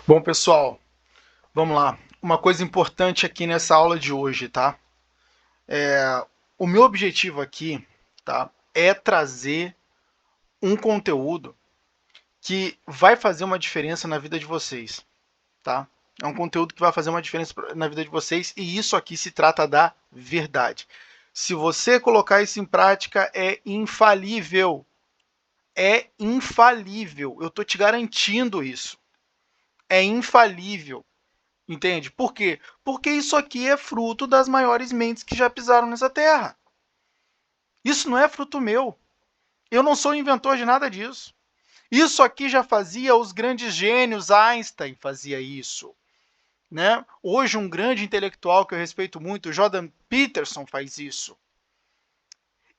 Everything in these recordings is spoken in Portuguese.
Bom, pessoal, vamos lá. Uma coisa importante aqui nessa aula de hoje, tá? O meu objetivo aqui, tá, é trazer um conteúdo que vai fazer uma diferença na vida de vocês, tá? É um conteúdo que vai fazer uma diferença na vida de vocês e isso aqui se trata da verdade. Se você colocar isso em prática, é infalível. É infalível. Eu tô te garantindo isso. É infalível. Entende? Por quê? Porque isso aqui é fruto das maiores mentes que já pisaram nessa terra. Isso não é fruto meu. Eu não sou inventor de nada disso. Isso aqui já fazia os grandes gênios, Einstein fazia isso. Né? Hoje, um grande intelectual que eu respeito muito, Jordan Peterson, faz isso.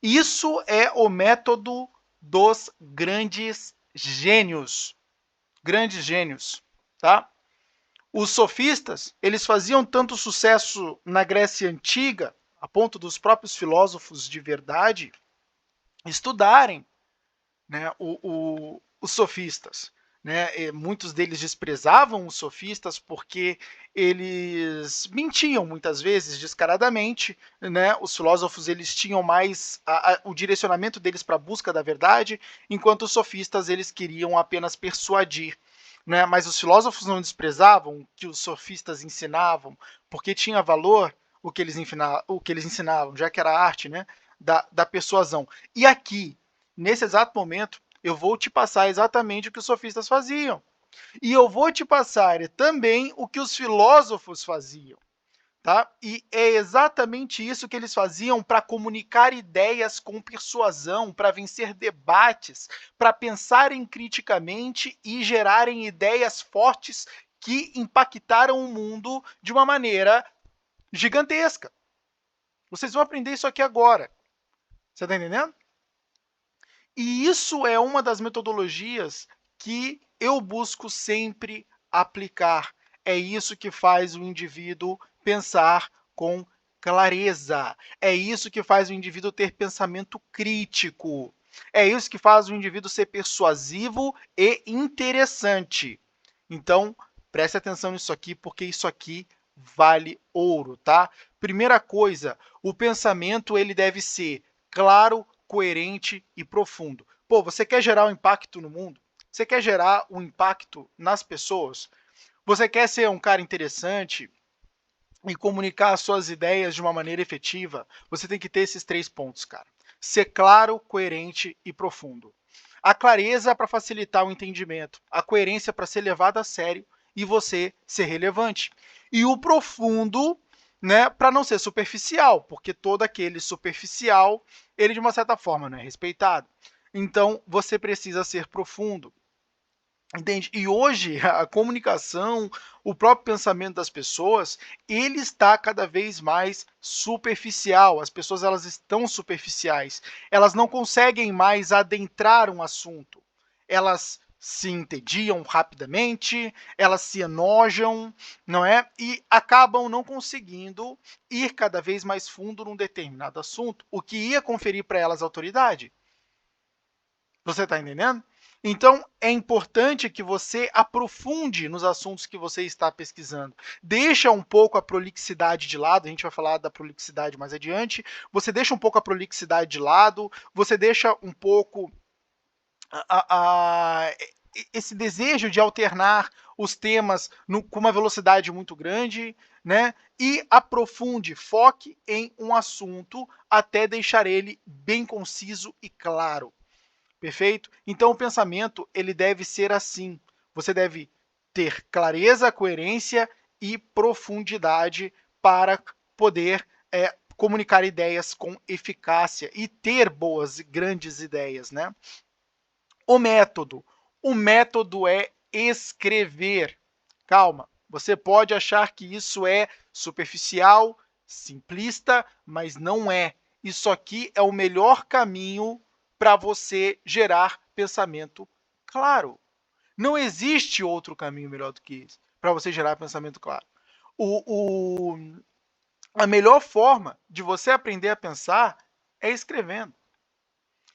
Isso é o método dos grandes gênios. Grandes gênios. Tá? Os sofistas, eles faziam tanto sucesso na Grécia Antiga, a ponto dos próprios filósofos de verdade estudarem, né, os sofistas. Né? E muitos deles desprezavam os sofistas porque eles mentiam muitas vezes descaradamente. Né? Os filósofos eles tinham mais o direcionamento deles para a busca da verdade, enquanto os sofistas eles queriam apenas persuadir. Né? Mas os filósofos não desprezavam o que os sofistas ensinavam, porque tinha valor o que eles ensinavam, já que era a arte, né, da persuasão. E aqui, nesse exato momento, eu vou te passar exatamente o que os sofistas faziam. E eu vou te passar também o que os filósofos faziam. Tá? E é exatamente isso que eles faziam para comunicar ideias com persuasão, para vencer debates, para pensarem criticamente e gerarem ideias fortes que impactaram o mundo de uma maneira gigantesca. Vocês vão aprender isso aqui agora. Você está entendendo? E isso é uma das metodologias que eu busco sempre aplicar. É isso que faz o indivíduo pensar com clareza. É isso que faz o indivíduo ter pensamento crítico. É isso que faz o indivíduo ser persuasivo e interessante. Então, preste atenção nisso aqui, porque isso aqui vale ouro, tá? Primeira coisa, o pensamento ele deve ser claro, coerente e profundo. Pô, você quer gerar um impacto no mundo? Você quer gerar um impacto nas pessoas? Você quer ser um cara interessante e comunicar as suas ideias de uma maneira efetiva? Você tem que ter esses 3 pontos, cara. Ser claro, coerente e profundo. A clareza para facilitar o entendimento, a coerência para ser levado a sério e você ser relevante. E o profundo, né, para não ser superficial, porque todo aquele superficial, ele de uma certa forma não é respeitado. Então, você precisa ser profundo. Entende? E hoje a comunicação, o próprio pensamento das pessoas, ele está cada vez mais superficial. As pessoas elas estão superficiais. Elas não conseguem mais adentrar um assunto. Elas se entediam rapidamente, elas se enojam, não é? E acabam não conseguindo ir cada vez mais fundo num determinado assunto, o que ia conferir para elas autoridade. Você está entendendo? Então, é importante que você aprofunde nos assuntos que você está pesquisando. Deixa um pouco a prolixidade de lado, a gente vai falar da prolixidade mais adiante. Você deixa um pouco a prolixidade de lado, você deixa um pouco esse desejo de alternar os temas com uma velocidade muito grande, né? E aprofunde, foque em um assunto até deixar ele bem conciso e claro. Perfeito? Então, o pensamento ele deve ser assim. Você deve ter clareza, coerência e profundidade para poder comunicar ideias com eficácia e ter boas, grandes ideias. Né? O método. O método é escrever. Calma, você pode achar que isso é superficial, simplista, mas não é. Isso aqui é o melhor caminho para você gerar pensamento claro. Não existe outro caminho melhor do que esse para você gerar pensamento claro. A melhor forma de você aprender a pensar é escrevendo.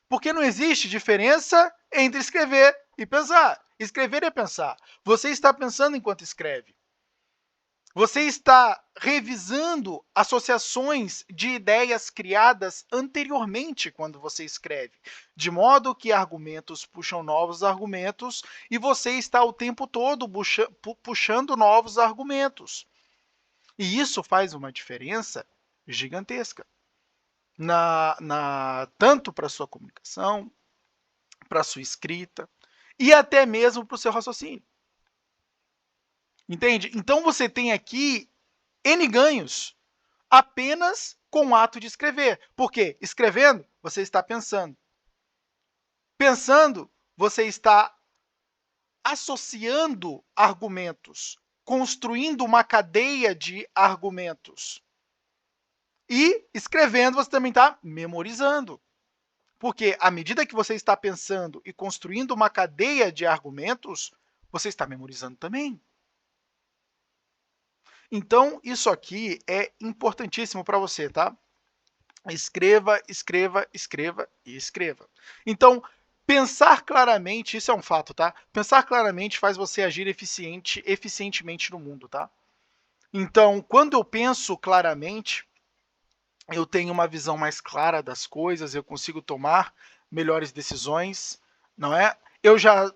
Porque não existe diferença entre escrever e pensar. Escrever é pensar. Você está pensando enquanto escreve. Você está revisando associações de ideias criadas anteriormente quando você escreve, de modo que argumentos puxam novos argumentos e você está o tempo todo puxando novos argumentos. E isso faz uma diferença gigantesca, tanto para a sua comunicação, para a sua escrita e até mesmo para o seu raciocínio. Entende? Então você tem aqui N ganhos apenas com o ato de escrever. Por quê? Escrevendo, você está pensando. Pensando, você está associando argumentos, construindo uma cadeia de argumentos. E escrevendo, você também está memorizando. Porque à medida que você está pensando e construindo uma cadeia de argumentos, você está memorizando também. Então, isso aqui é importantíssimo para você, tá? Escreva, escreva, escreva e escreva. Então, pensar claramente, isso é um fato, tá? Pensar claramente faz você agir eficientemente no mundo, tá? Então, quando eu penso claramente, eu tenho uma visão mais clara das coisas, eu consigo tomar melhores decisões, não é? Eu já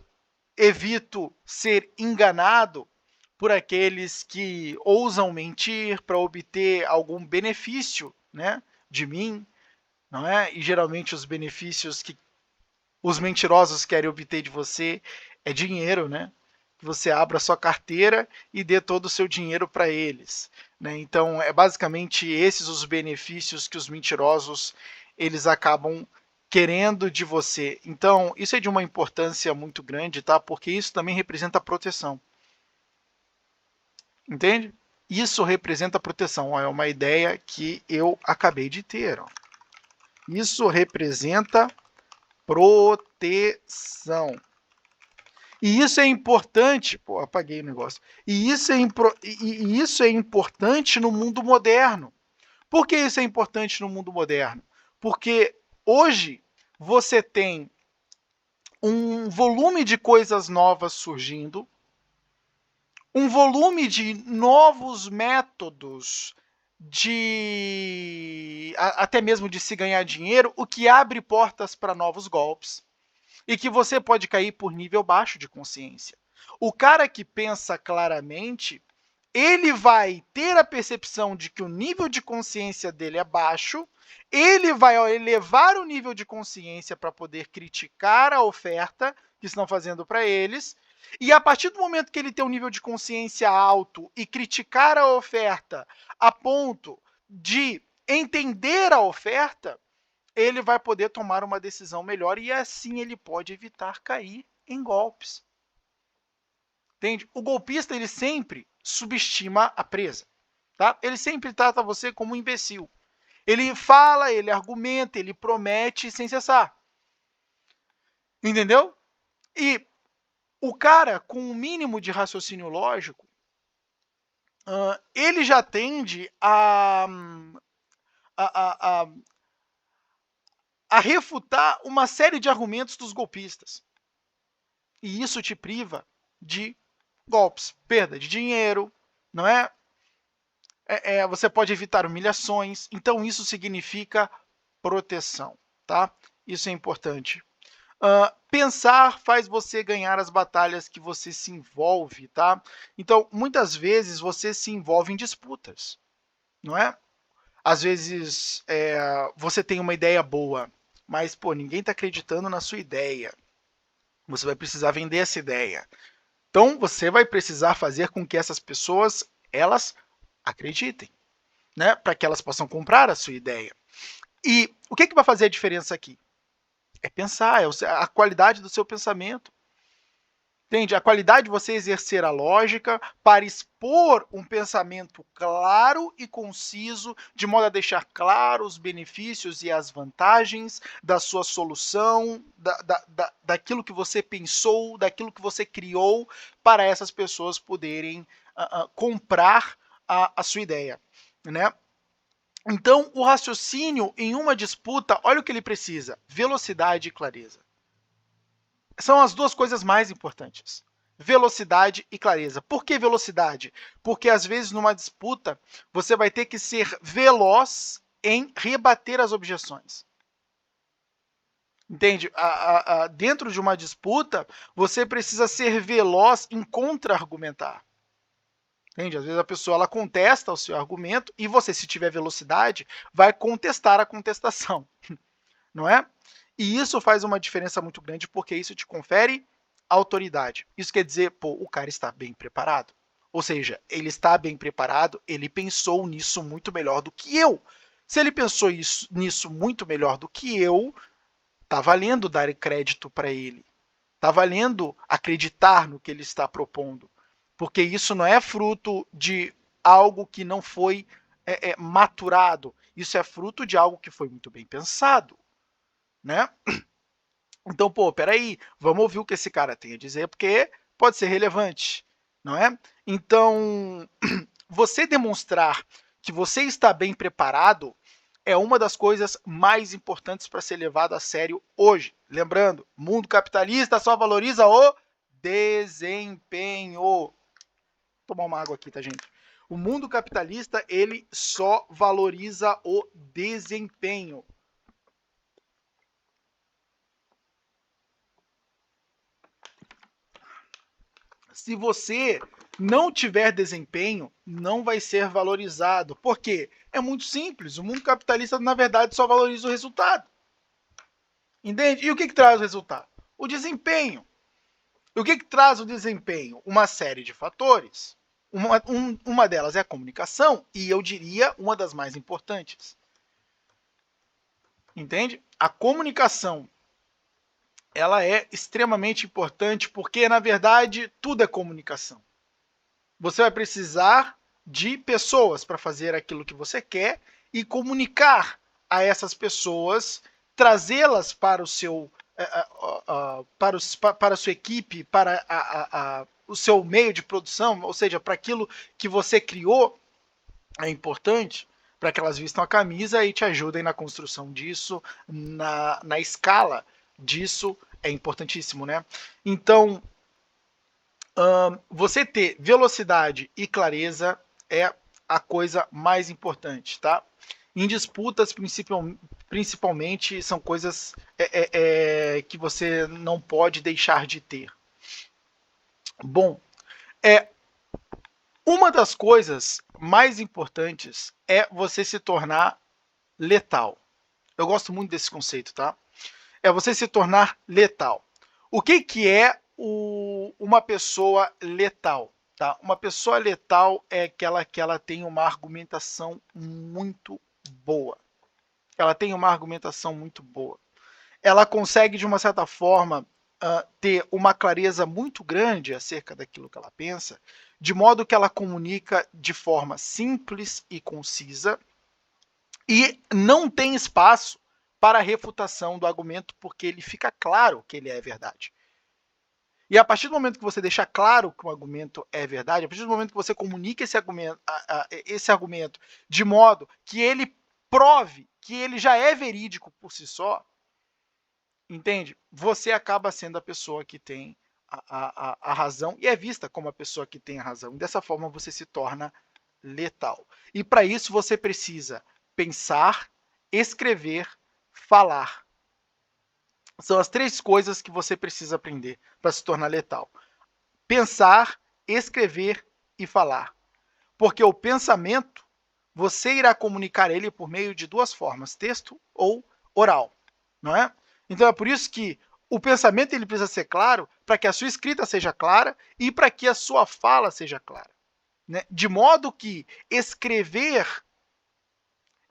evito ser enganado por aqueles que ousam mentir para obter algum benefício, né, de mim, não é? E geralmente os benefícios que os mentirosos querem obter de você é dinheiro, né? Que você abra sua carteira e dê todo o seu dinheiro para eles, né? Então, é basicamente esses os benefícios que os mentirosos eles acabam querendo de você. Então, isso é de uma importância muito grande, tá? Porque isso também representa proteção. Entende? Isso representa proteção. É uma ideia que eu acabei de ter. Ó. Isso representa proteção. E isso é importante. Pô, apaguei o negócio. E isso é importante no mundo moderno. Por que isso é importante no mundo moderno? Porque hoje você tem um volume de coisas novas surgindo, um volume de novos métodos até mesmo de se ganhar dinheiro, o que abre portas para novos golpes e que você pode cair por nível baixo de consciência. O cara que pensa claramente, ele vai ter a percepção de que o nível de consciência dele é baixo, ele vai elevar o nível de consciência para poder criticar a oferta que estão fazendo para eles, e a partir do momento que ele tem um nível de consciência alto e criticar a oferta a ponto de entender a oferta, ele vai poder tomar uma decisão melhor e assim ele pode evitar cair em golpes. Entende? O golpista ele sempre subestima a presa. Tá? Ele sempre trata você como um imbecil. Ele fala, ele argumenta, ele promete sem cessar. Entendeu? E o cara com um mínimo de raciocínio lógico, ele já tende a refutar uma série de argumentos dos golpistas. E isso te priva de golpes, perda de dinheiro, não é? Você pode evitar humilhações, então isso significa proteção, tá? Isso é importante. Pensar faz você ganhar as batalhas que você se envolve, tá? Então, muitas vezes você se envolve em disputas, não é? Às vezes você tem uma ideia boa, mas pô, ninguém está acreditando na sua ideia. Você vai precisar vender essa ideia. Então, você vai precisar fazer com que essas pessoas elas acreditem, né? Para que elas possam comprar a sua ideia. E o que vai fazer a diferença aqui? É pensar, é a qualidade do seu pensamento. Entende? A qualidade de você exercer a lógica para expor um pensamento claro e conciso, de modo a deixar claro os benefícios e as vantagens da sua solução, daquilo que você pensou, daquilo que você criou, para essas pessoas poderem comprar a sua ideia, né? Então, o raciocínio em uma disputa, olha o que ele precisa: velocidade e clareza. são as duas coisas mais importantes. Velocidade e clareza. Por que velocidade? Porque às vezes numa disputa você vai ter que ser veloz em rebater as objeções. Entende? Dentro de uma disputa, você precisa ser veloz em contra-argumentar. Entende? Às vezes a pessoa ela contesta o seu argumento e você, se tiver velocidade, vai contestar a contestação. Não é? E isso faz uma diferença muito grande porque isso te confere autoridade. Isso quer dizer, pô, o cara está bem preparado. Ou seja, ele está bem preparado, ele pensou nisso muito melhor do que eu. Se ele pensou nisso muito melhor do que eu, tá valendo dar crédito para ele. Tá valendo acreditar no que ele está propondo. Porque isso não é fruto de algo que não foi maturado. Isso é fruto de algo que foi muito bem pensado. Né? Então, pô, peraí, vamos ouvir o que esse cara tem a dizer, porque pode ser relevante, não é? Então, você demonstrar que você está bem preparado é uma das coisas mais importantes para ser levado a sério hoje. Lembrando, mundo capitalista só valoriza o desempenho. Vou tomar uma água aqui, tá, gente? O mundo capitalista, ele só valoriza o desempenho. Se você não tiver desempenho, não vai ser valorizado. Por quê? É muito simples. O mundo capitalista, na verdade, só valoriza o resultado. Entende? E o que traz o resultado? O desempenho. E o que traz o desempenho? Uma série de fatores. Uma delas é a comunicação, e eu diria uma das mais importantes. Entende? A comunicação, ela é extremamente importante porque, na verdade, tudo é comunicação. Você vai precisar de pessoas para fazer aquilo que você quer e comunicar a essas pessoas, trazê-las para o seu para a sua equipe, para o seu meio de produção, ou seja, para aquilo que você criou, é importante para que elas vistam a camisa e te ajudem na construção disso, na escala disso, é importantíssimo, né? Então, você ter velocidade e clareza é a coisa mais importante, tá? Em disputas, principalmente, são coisas que você não pode deixar de ter. Bom, uma das coisas mais importantes é você se tornar letal. Eu gosto muito desse conceito, tá? É você se tornar letal. O que é uma pessoa letal? Tá? Uma pessoa letal é aquela que ela tem uma argumentação muito boa. Ela tem uma argumentação muito boa. Ela consegue, de uma certa forma, ter uma clareza muito grande acerca daquilo que ela pensa, de modo que ela comunica de forma simples e concisa e não tem espaço para a refutação do argumento, porque ele fica claro que ele é verdade. E a partir do momento que você deixar claro que o argumento é verdade, a partir do momento que você comunica esse argumento de modo que ele prove que ele já é verídico por si só, entende? Você acaba sendo a pessoa que tem a razão e é vista como a pessoa que tem a razão. E dessa forma você se torna letal. E para isso você precisa pensar, escrever, falar. São as três coisas que você precisa aprender para se tornar letal. Pensar, escrever e falar. Porque o pensamento, você irá comunicar ele por meio de duas formas, texto ou oral, não é? Então é por isso que o pensamento ele precisa ser claro para que a sua escrita seja clara e para que a sua fala seja clara. Né? De modo que escrever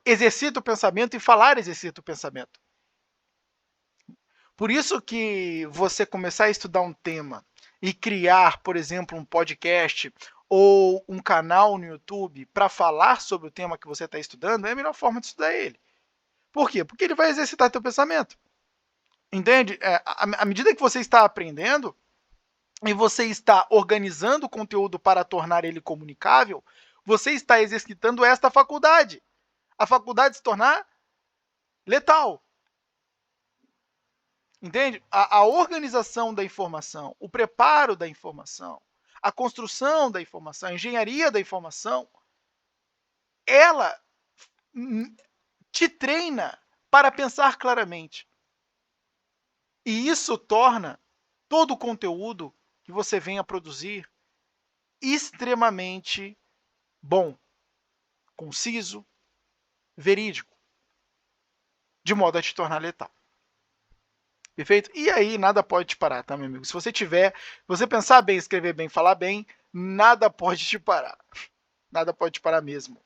exercita o pensamento e falar exercita o pensamento. Por isso que você começar a estudar um tema e criar, por exemplo, um podcast ou um canal no YouTube para falar sobre o tema que você está estudando é a melhor forma de estudar ele. Por quê? Porque ele vai exercitar teu pensamento. Entende? À medida que você está aprendendo e você está organizando o conteúdo para tornar ele comunicável, você está exercitando esta faculdade. A faculdade de se tornar letal. Entende? A organização da informação, o preparo da informação, a construção da informação, a engenharia da informação, ela te treina para pensar claramente. E isso torna todo o conteúdo que você venha a produzir extremamente bom, conciso, verídico, de modo a te tornar letal. Perfeito? E aí nada pode te parar, tá, meu amigo? Se você pensar bem, escrever bem, falar bem, nada pode te parar. Nada pode te parar mesmo.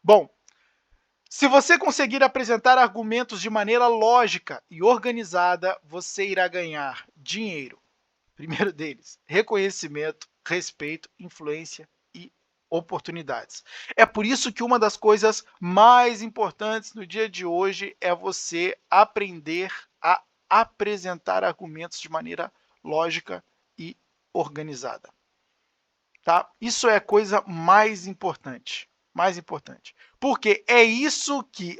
Bom, se você conseguir apresentar argumentos de maneira lógica e organizada, você irá ganhar dinheiro. Primeiro deles, reconhecimento, respeito, influência e oportunidades. É por isso que uma das coisas mais importantes no dia de hoje é você aprender a apresentar argumentos de maneira lógica e organizada. Tá? Isso é a coisa mais importante. Mais importante. Porque é isso que...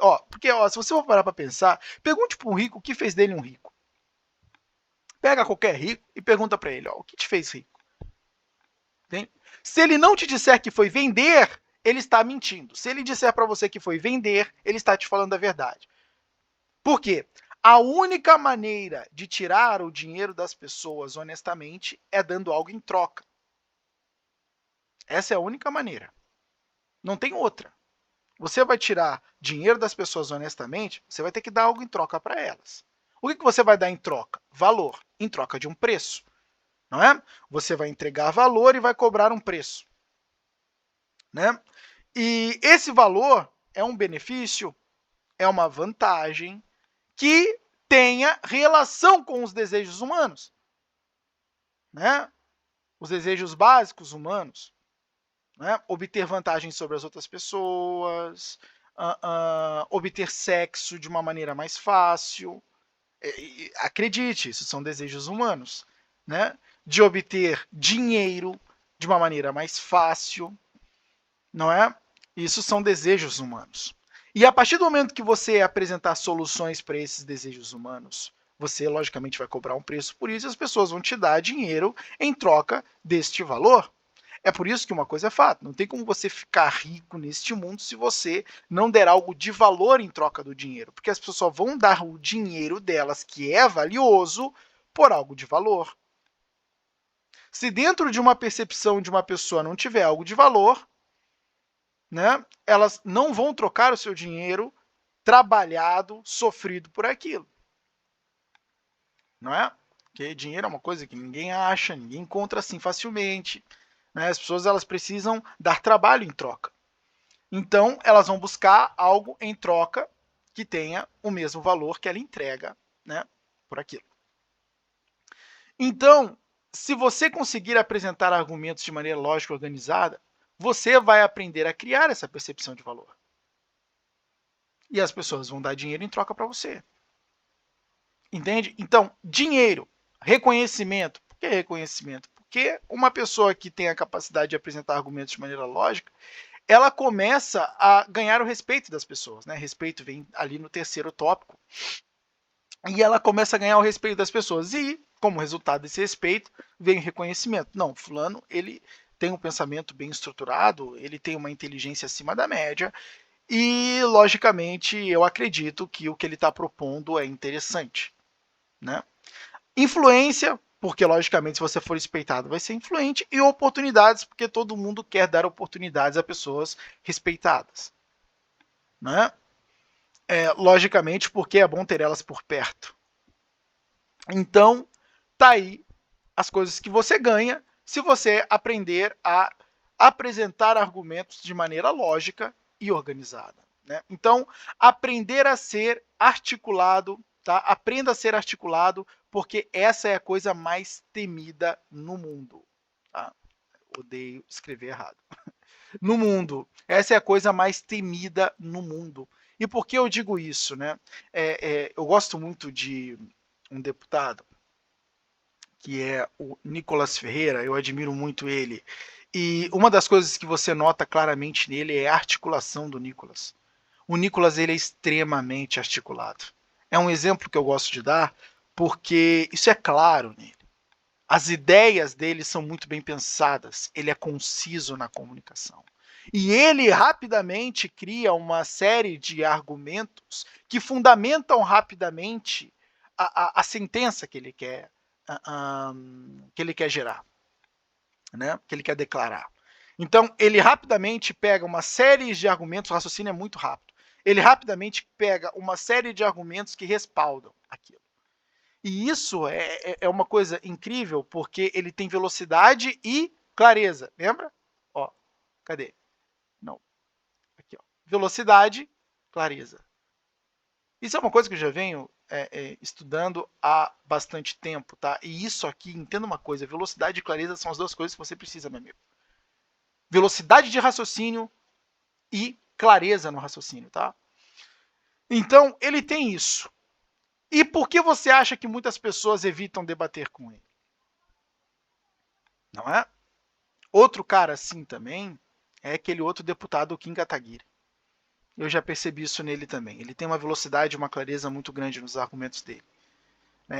se você for parar para pensar, pergunte para um rico o que fez dele um rico. Pega qualquer rico e pergunta para ele, o que te fez rico? Tem? Se ele não te disser que foi vender, ele está mentindo. Se ele disser para você que foi vender, ele está te falando a verdade. Por quê? A única maneira de tirar o dinheiro das pessoas honestamente é dando algo em troca. Essa é a única maneira. Não tem outra. Você vai tirar dinheiro das pessoas honestamente, você vai ter que dar algo em troca para elas. O que você vai dar em troca? Valor, em troca de um preço. Não é? Você vai entregar valor e vai cobrar um preço. Né? E esse valor é um benefício, é uma vantagem que tenha relação com os desejos humanos. Né? Os desejos básicos humanos. Né? Obter vantagem sobre as outras pessoas, obter sexo de uma maneira mais fácil. Acredite, isso são desejos humanos. Né? De obter dinheiro de uma maneira mais fácil. Não é? Isso são desejos humanos. E a partir do momento que você apresentar soluções para esses desejos humanos, você logicamente vai cobrar um preço por isso e as pessoas vão te dar dinheiro em troca deste valor. É por isso que uma coisa é fato, não tem como você ficar rico neste mundo se você não der algo de valor em troca do dinheiro, porque as pessoas só vão dar o dinheiro delas, que é valioso, por algo de valor. Se dentro de uma percepção de uma pessoa não tiver algo de valor, né, elas não vão trocar o seu dinheiro trabalhado, sofrido por aquilo. Não é? Porque dinheiro é uma coisa que ninguém acha, ninguém encontra assim facilmente. Né? As pessoas elas precisam dar trabalho em troca. Então, elas vão buscar algo em troca que tenha o mesmo valor que ela entrega, né, por aquilo. Então, se você conseguir apresentar argumentos de maneira lógica e organizada, você vai aprender a criar essa percepção de valor. E as pessoas vão dar dinheiro em troca para você. Entende? Então, dinheiro, reconhecimento. Por que reconhecimento? Porque uma pessoa que tem a capacidade de apresentar argumentos de maneira lógica, ela começa a ganhar o respeito das pessoas. Né? Respeito vem ali no terceiro tópico. E ela começa a ganhar o respeito das pessoas. E, como resultado desse respeito, vem o reconhecimento. Não, fulano, ele tem um pensamento bem estruturado, ele tem uma inteligência acima da média, e, logicamente, eu acredito que o que ele está propondo é interessante. Né? Influência, porque, logicamente, se você for respeitado, vai ser influente, e oportunidades, porque todo mundo quer dar oportunidades a pessoas respeitadas. Né? Logicamente, porque é bom ter elas por perto. Então, tá aí as coisas que você ganha se você aprender a apresentar argumentos de maneira lógica e organizada. Né? Então, aprender a ser articulado, tá? Aprenda a ser articulado, porque essa é a coisa mais temida no mundo. Tá? Odeio escrever errado. No mundo. Essa é a coisa mais temida no mundo. E por que eu digo isso? Né? Eu gosto muito de um deputado, que é o Nicolas Ferreira, eu admiro muito ele. E uma das coisas que você nota claramente nele é a articulação do Nicolas. O Nicolas ele é extremamente articulado. É um exemplo que eu gosto de dar, porque isso é claro nele. As ideias dele são muito bem pensadas, ele é conciso na comunicação. E ele rapidamente cria uma série de argumentos que fundamentam rapidamente a sentença que ele quer gerar, né? Que ele quer declarar. Então, ele rapidamente pega uma série de argumentos, o raciocínio é muito rápido. Ele rapidamente pega uma série de argumentos que respaldam aquilo. E isso é uma coisa incrível, porque ele tem velocidade e clareza. Lembra? Ó, cadê? Não. Aqui, ó. Velocidade, clareza. Isso é uma coisa que eu já venho estudando há bastante tempo, tá? E isso aqui, entenda uma coisa, velocidade e clareza são as duas coisas que você precisa, meu amigo. Velocidade de raciocínio e clareza no raciocínio, tá? Então, ele tem isso. E por que você acha que muitas pessoas evitam debater com ele? Não é? Outro cara assim também é aquele outro deputado, o Kim Kataguiri. Eu já percebi isso nele também. Ele tem uma velocidade e uma clareza muito grande nos argumentos dele.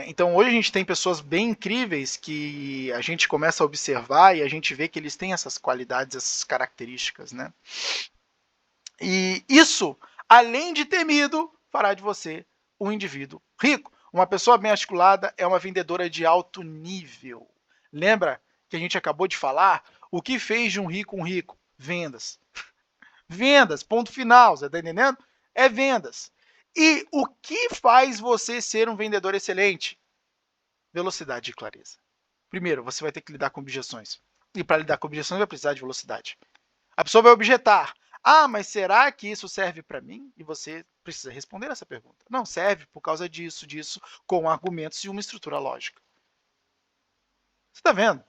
Então, hoje a gente tem pessoas bem incríveis que a gente começa a observar e a gente vê que eles têm essas qualidades, essas características, né? E isso, além de temido, fará de você um indivíduo rico. Uma pessoa bem articulada é uma vendedora de alto nível. Lembra que a gente acabou de falar? O que fez de um rico? Vendas. Vendas, ponto final, você está entendendo? É vendas. E o que faz você ser um vendedor excelente? Velocidade e clareza. Primeiro, você vai ter que lidar com objeções. E para lidar com objeções, vai precisar de velocidade. A pessoa vai objetar. Ah, mas será que isso serve para mim? E você precisa responder essa pergunta. Não serve por causa disso, com argumentos e uma estrutura lógica. Você está vendo?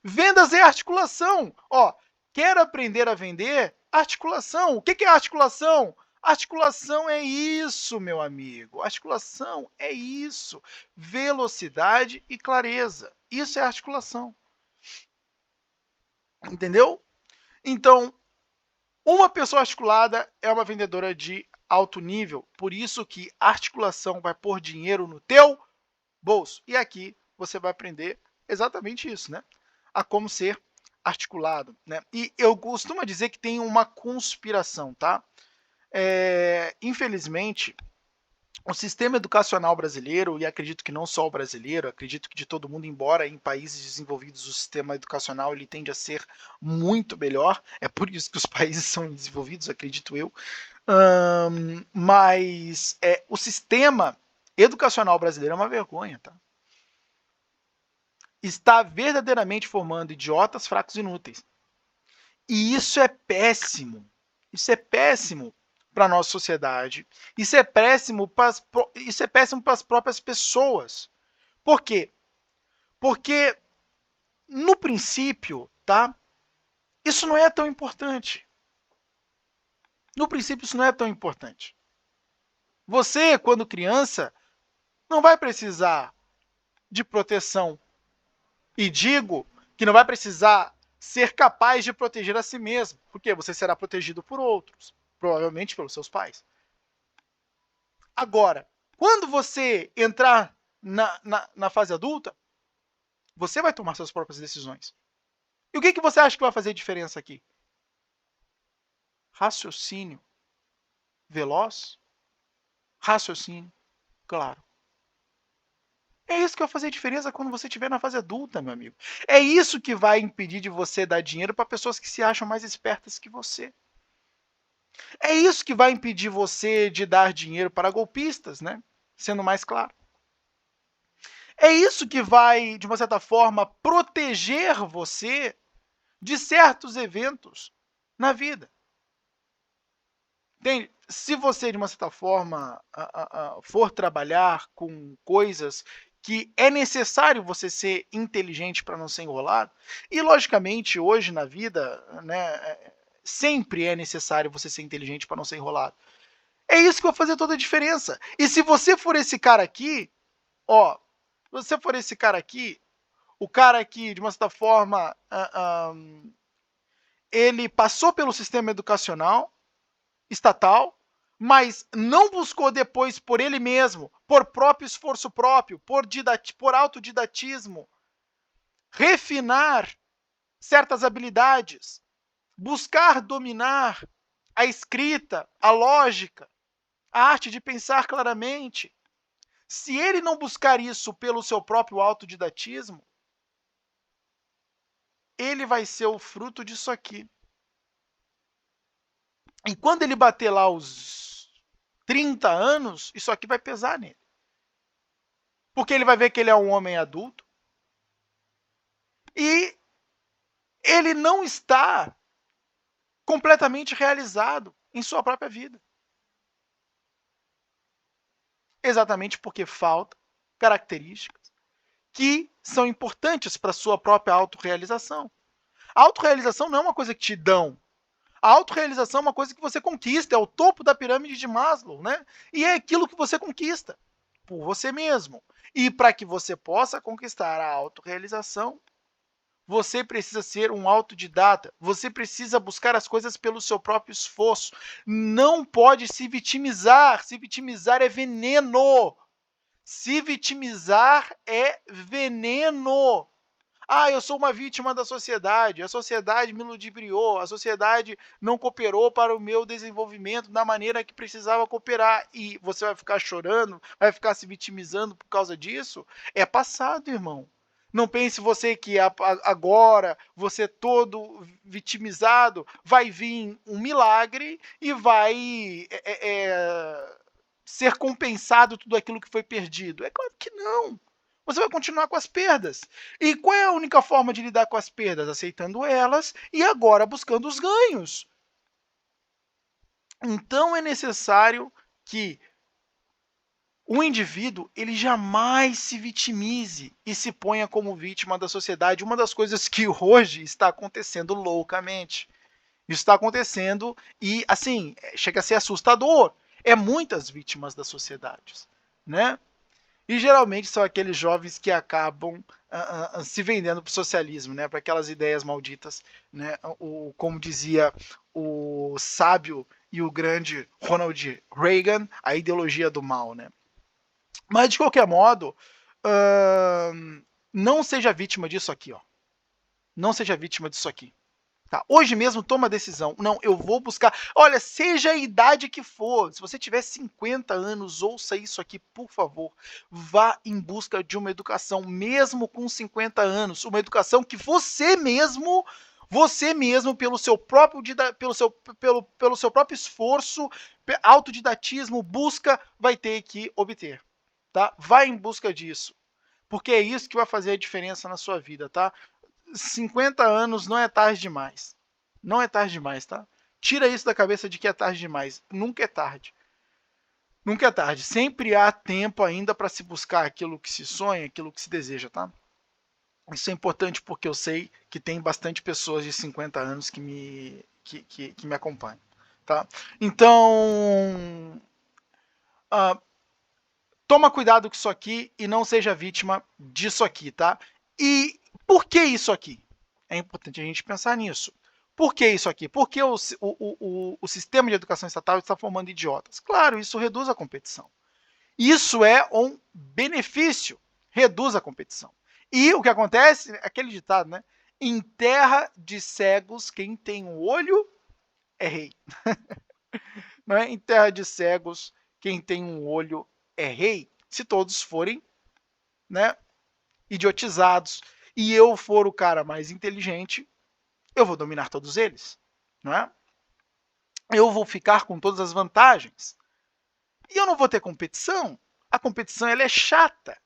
Vendas é articulação. Ó, quer aprender a vender? Articulação. O que é articulação? Articulação é isso, meu amigo. Articulação é isso. Velocidade e clareza. Isso é articulação. Entendeu? Então, uma pessoa articulada é uma vendedora de alto nível. Por isso que articulação vai pôr dinheiro no teu bolso. E aqui você vai aprender exatamente isso, né? A como ser articulado, né? E eu costumo dizer que tem uma conspiração, tá? Infelizmente, o sistema educacional brasileiro, e acredito que não só o brasileiro, acredito que de todo mundo, embora em países desenvolvidos o sistema educacional ele tende a ser muito melhor, é por isso que os países são desenvolvidos, acredito eu, mas o sistema educacional brasileiro é uma vergonha, tá? Está verdadeiramente formando idiotas, fracos e inúteis. E isso é péssimo. Isso é péssimo para a nossa sociedade. Isso é péssimo para as próprias pessoas. Por quê? Porque, no princípio, tá? Isso não é tão importante. No princípio, isso não é tão importante. Você, quando criança, não vai precisar de proteção. E digo que não vai precisar ser capaz de proteger a si mesmo, porque você será protegido por outros, provavelmente pelos seus pais. Agora, quando você entrar na fase adulta, você vai tomar suas próprias decisões. E o que você acha que vai fazer diferença aqui? Raciocínio veloz, raciocínio claro. É isso que vai fazer diferença quando você estiver na fase adulta, meu amigo. É isso que vai impedir de você dar dinheiro para pessoas que se acham mais espertas que você. É isso que vai impedir você de dar dinheiro para golpistas, né? Sendo mais claro. É isso que vai, de uma certa forma, proteger você de certos eventos na vida. Entende? Se você, de uma certa forma, for trabalhar com coisas que é necessário você ser inteligente para não ser enrolado, e logicamente hoje na vida, né, sempre é necessário você ser inteligente para não ser enrolado. É isso que vai fazer toda a diferença. E se você for esse cara aqui, ó, se você for esse cara aqui, o cara que, de uma certa forma, ele passou pelo sistema educacional estatal, mas não buscou depois por ele mesmo, por próprio esforço próprio, por autodidatismo, refinar certas habilidades, buscar dominar a escrita, a lógica, a arte de pensar claramente. Se ele não buscar isso pelo seu próprio autodidatismo, ele vai ser o fruto disso aqui. E quando ele bater lá os 30 anos, isso aqui vai pesar nele. Porque ele vai ver que ele é um homem adulto e ele não está completamente realizado em sua própria vida. Exatamente porque faltam características que são importantes para a sua própria autorrealização. A autorrealização não é uma coisa que te dão. A autorrealização é uma coisa que você conquista, é o topo da pirâmide de Maslow, né? E é aquilo que você conquista por você mesmo. E para que você possa conquistar a autorrealização, você precisa ser um autodidata, você precisa buscar as coisas pelo seu próprio esforço. Não pode se vitimizar é veneno. Se vitimizar é veneno. Ah, eu sou uma vítima da sociedade, a sociedade me ludibriou, a sociedade não cooperou para o meu desenvolvimento da maneira que precisava cooperar. E você vai ficar chorando, vai ficar se vitimizando por causa disso? É passado, irmão. Não pense você que agora, você todo vitimizado, vai vir um milagre e vai ser compensado tudo aquilo que foi perdido. É claro que não. Você vai continuar com as perdas. E qual é a única forma de lidar com as perdas? Aceitando elas e agora buscando os ganhos. Então é necessário que o indivíduo ele jamais se vitimize e se ponha como vítima da sociedade. Uma das coisas que hoje está acontecendo loucamente. Isso está acontecendo e, assim, chega a ser assustador. É muitas vítimas das sociedades, né? E geralmente são aqueles jovens que acabam se vendendo para o socialismo, né? Para aquelas ideias malditas, né? Como dizia o sábio e o grande Ronald Reagan, a ideologia do mal, né? Mas, de qualquer modo, não seja vítima disso aqui, ó. Não seja vítima disso aqui. Tá? Hoje mesmo toma a decisão. Não, eu vou buscar. Olha, seja a idade que for, se você tiver 50 anos, ouça isso aqui, por favor. Vá em busca de uma educação, mesmo com 50 anos. Uma educação que você mesmo, pelo seu próprio, pelo seu próprio esforço, autodidatismo, busca, vai ter que obter. Tá? Vai em busca disso. Porque é isso que vai fazer a diferença na sua vida, tá? 50 anos não é tarde demais. Não é tarde demais, tá? Tira isso da cabeça de que é tarde demais. Nunca é tarde. Nunca é tarde. Sempre há tempo ainda para se buscar aquilo que se sonha, aquilo que se deseja, tá? Isso é importante porque eu sei que tem bastante pessoas de 50 anos que me acompanham, tá? Então, toma cuidado com isso aqui e não seja vítima disso aqui, tá? E por que isso aqui? É importante a gente pensar nisso. Por que isso aqui? Porque o sistema de educação estatal está formando idiotas. Claro, isso reduz a competição. Isso é um benefício, reduz a competição. E o que acontece, aquele ditado, né? Em terra de cegos, quem tem um olho é rei. Não é? Em terra de cegos, quem tem um olho é rei. Se todos forem, né, idiotizados, e eu for o cara mais inteligente, eu vou dominar todos eles, não é? Eu vou ficar com todas as vantagens. E eu não vou ter competição. A competição ela é chata.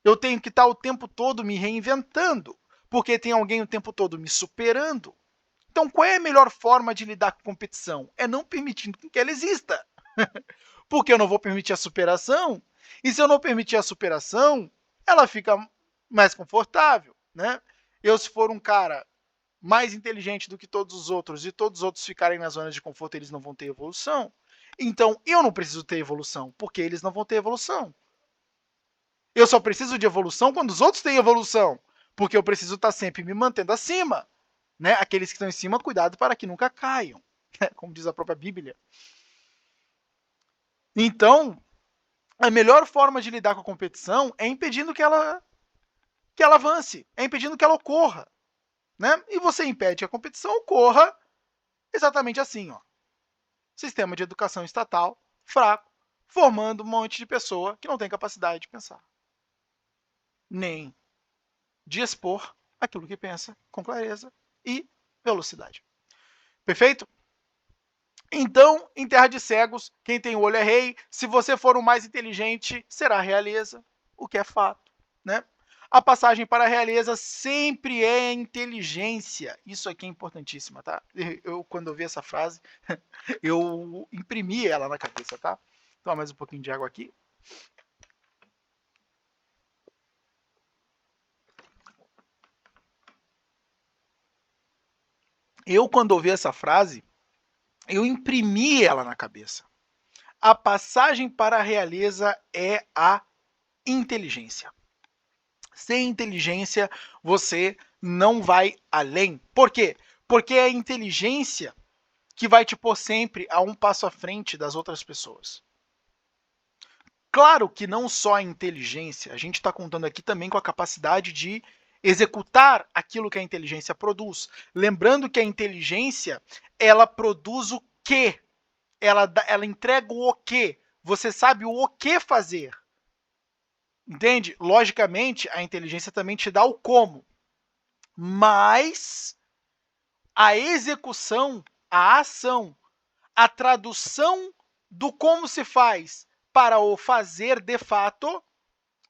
Eu tenho que estar o tempo todo me reinventando, porque tem alguém o tempo todo me superando. Então, qual é a melhor forma de lidar com competição? É não permitindo que ela exista. Porque eu não vou permitir a superação. E se eu não permitir a superação, ela fica mais confortável, né? Eu, se for um cara mais inteligente do que todos os outros e todos os outros ficarem na zona de conforto, eles não vão ter evolução. Então, eu não preciso ter evolução, porque eles não vão ter evolução. Eu só preciso de evolução quando os outros têm evolução, porque eu preciso estar sempre me mantendo acima. Né? Aqueles que estão em cima, cuidado para que nunca caiam, como diz a própria Bíblia. Então, a melhor forma de lidar com a competição é impedindo que ela avance, é impedindo que ela ocorra, né? E você impede que a competição ocorra exatamente assim, ó. Sistema de educação estatal fraco, formando um monte de pessoa que não tem capacidade de pensar, nem de expor aquilo que pensa com clareza e velocidade. Perfeito? Então, em terra de cegos, quem tem olho é rei. Se você for o mais inteligente, será a realeza, o que é fato, né? A passagem para a realeza sempre é inteligência. Isso aqui é importantíssimo, tá? Quando eu vi essa frase, eu imprimi ela na cabeça, tá? Toma mais um pouquinho de água aqui. Eu, quando ouvi essa frase, eu imprimi ela na cabeça. A passagem para a realeza é a inteligência. Sem inteligência, você não vai além. Por quê? Porque é a inteligência que vai te pôr sempre a um passo à frente das outras pessoas. Claro que não só a inteligência, a gente está contando aqui também com a capacidade de executar aquilo que a inteligência produz. Lembrando que a inteligência, ela produz o quê? Ela entrega o quê? Você sabe o que fazer. Entende? Logicamente, a inteligência também te dá o como. Mas a execução, a ação, a tradução do como se faz para o fazer de fato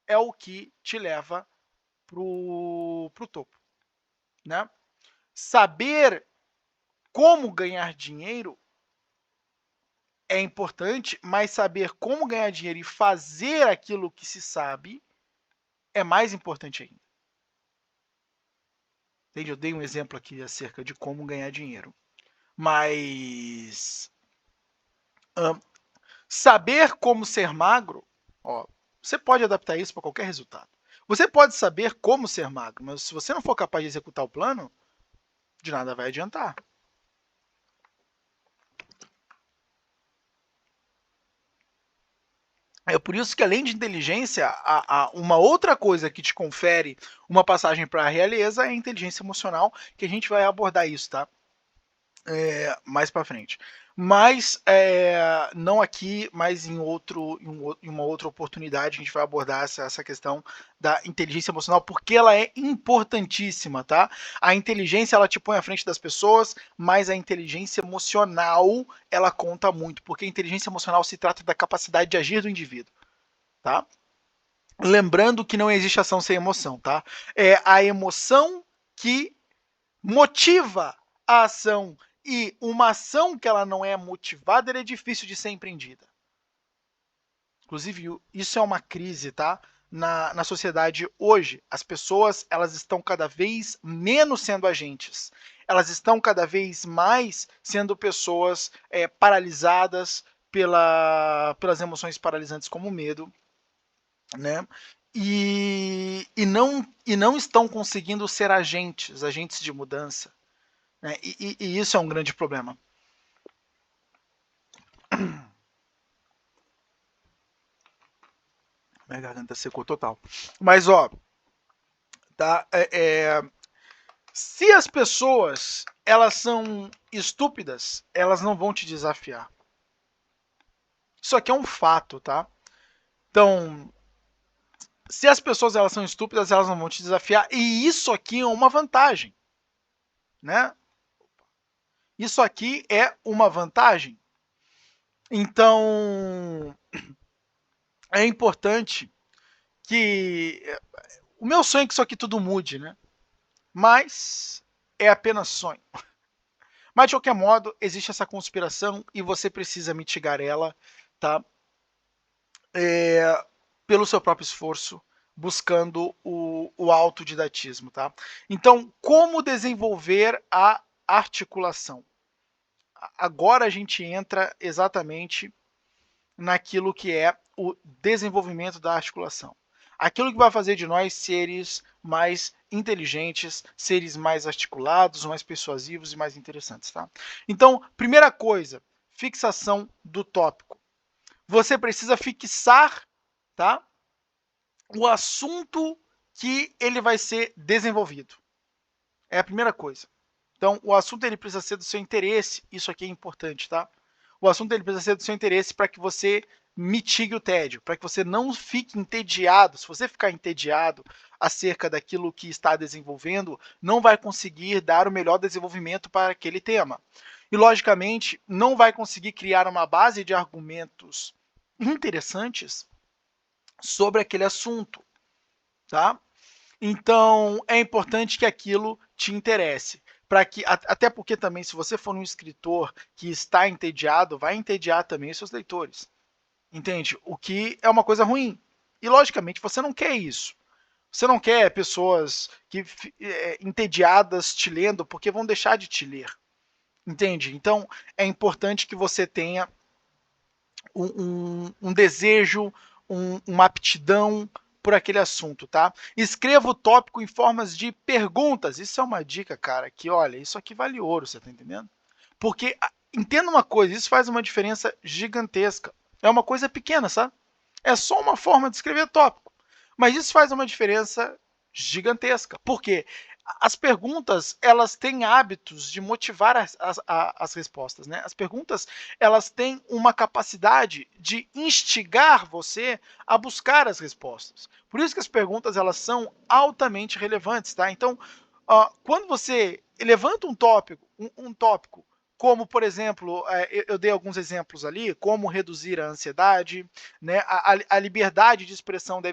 é o que te leva pro topo, né? Saber como ganhar dinheiro é importante, mas saber como ganhar dinheiro e fazer aquilo que se sabe é mais importante ainda. Entende? Eu dei um exemplo aqui acerca de como ganhar dinheiro. Mas saber como ser magro, ó, você pode adaptar isso para qualquer resultado. Você pode saber como ser magro, mas se você não for capaz de executar o plano, de nada vai adiantar. É por isso que, além de inteligência, uma outra coisa que te confere uma passagem para a realeza é a inteligência emocional, que a gente vai abordar isso, tá? Mais para frente. Mas não aqui, mas em uma outra oportunidade a gente vai abordar essa questão da inteligência emocional, porque ela é importantíssima, tá? A inteligência ela te põe à frente das pessoas, mas a inteligência emocional ela conta muito, porque a inteligência emocional se trata da capacidade de agir do indivíduo, tá? Lembrando que não existe ação sem emoção, tá? É a emoção que motiva a ação, e uma ação que ela não é motivada, ela é difícil de ser empreendida. Inclusive, isso é uma crise, tá? Na sociedade hoje. As pessoas elas estão cada vez menos sendo agentes. Elas estão cada vez mais sendo pessoas paralisadas pelas emoções paralisantes como o medo, né? E não estão conseguindo ser agentes de mudança. Né? E isso é um grande problema. Minha garganta secou total. Mas, ó, tá? Se as pessoas elas são estúpidas, elas não vão te desafiar. Isso aqui é um fato, tá? Então, se as pessoas elas são estúpidas, elas não vão te desafiar. E isso aqui é uma vantagem, né? Isso aqui é uma vantagem. Então, é importante que o meu sonho é que isso aqui tudo mude, né? Mas é apenas sonho. Mas de qualquer modo, existe essa conspiração e você precisa mitigar ela, tá? Pelo seu próprio esforço, buscando o autodidatismo, tá? Então, como desenvolver a articulação? Agora a gente entra exatamente naquilo que é o desenvolvimento da articulação. Aquilo que vai fazer de nós seres mais inteligentes, seres mais articulados, mais persuasivos e mais interessantes, tá? Então, primeira coisa, fixação do tópico. você precisa fixar, tá, o assunto que ele vai ser desenvolvido. É a primeira coisa. Então, o assunto ele precisa ser do seu interesse, isso aqui é importante, tá? O assunto ele precisa ser do seu interesse para que você mitigue o tédio, para que você não fique entediado. Se você ficar entediado acerca daquilo que está desenvolvendo, não vai conseguir dar o melhor desenvolvimento para aquele tema. E, logicamente, não vai conseguir criar uma base de argumentos interessantes sobre aquele assunto, tá? Então, é importante que aquilo te interesse. Até porque também, se você for um escritor que está entediado, vai entediar também os seus leitores. Entende? O que é uma coisa ruim. E, logicamente, você não quer isso. Você não quer pessoas entediadas te lendo porque vão deixar de te ler. Entende? Então, é importante que você tenha um desejo, uma aptidão por aquele assunto, tá? Escreva o tópico em formas de perguntas. Isso é uma dica, cara, que olha, isso aqui vale ouro, você tá entendendo? Porque, entenda uma coisa, isso faz uma diferença gigantesca. É uma coisa pequena, sabe? É só uma forma de escrever tópico. Mas isso faz uma diferença gigantesca. Por quê? As perguntas, elas têm hábitos de motivar as respostas, né? As perguntas, elas têm uma capacidade de instigar você a buscar as respostas. Por isso que as perguntas, elas são altamente relevantes, tá? Então, quando você levanta um tópico como, por exemplo, eu dei alguns exemplos ali, como reduzir a ansiedade, né? A liberdade de expressão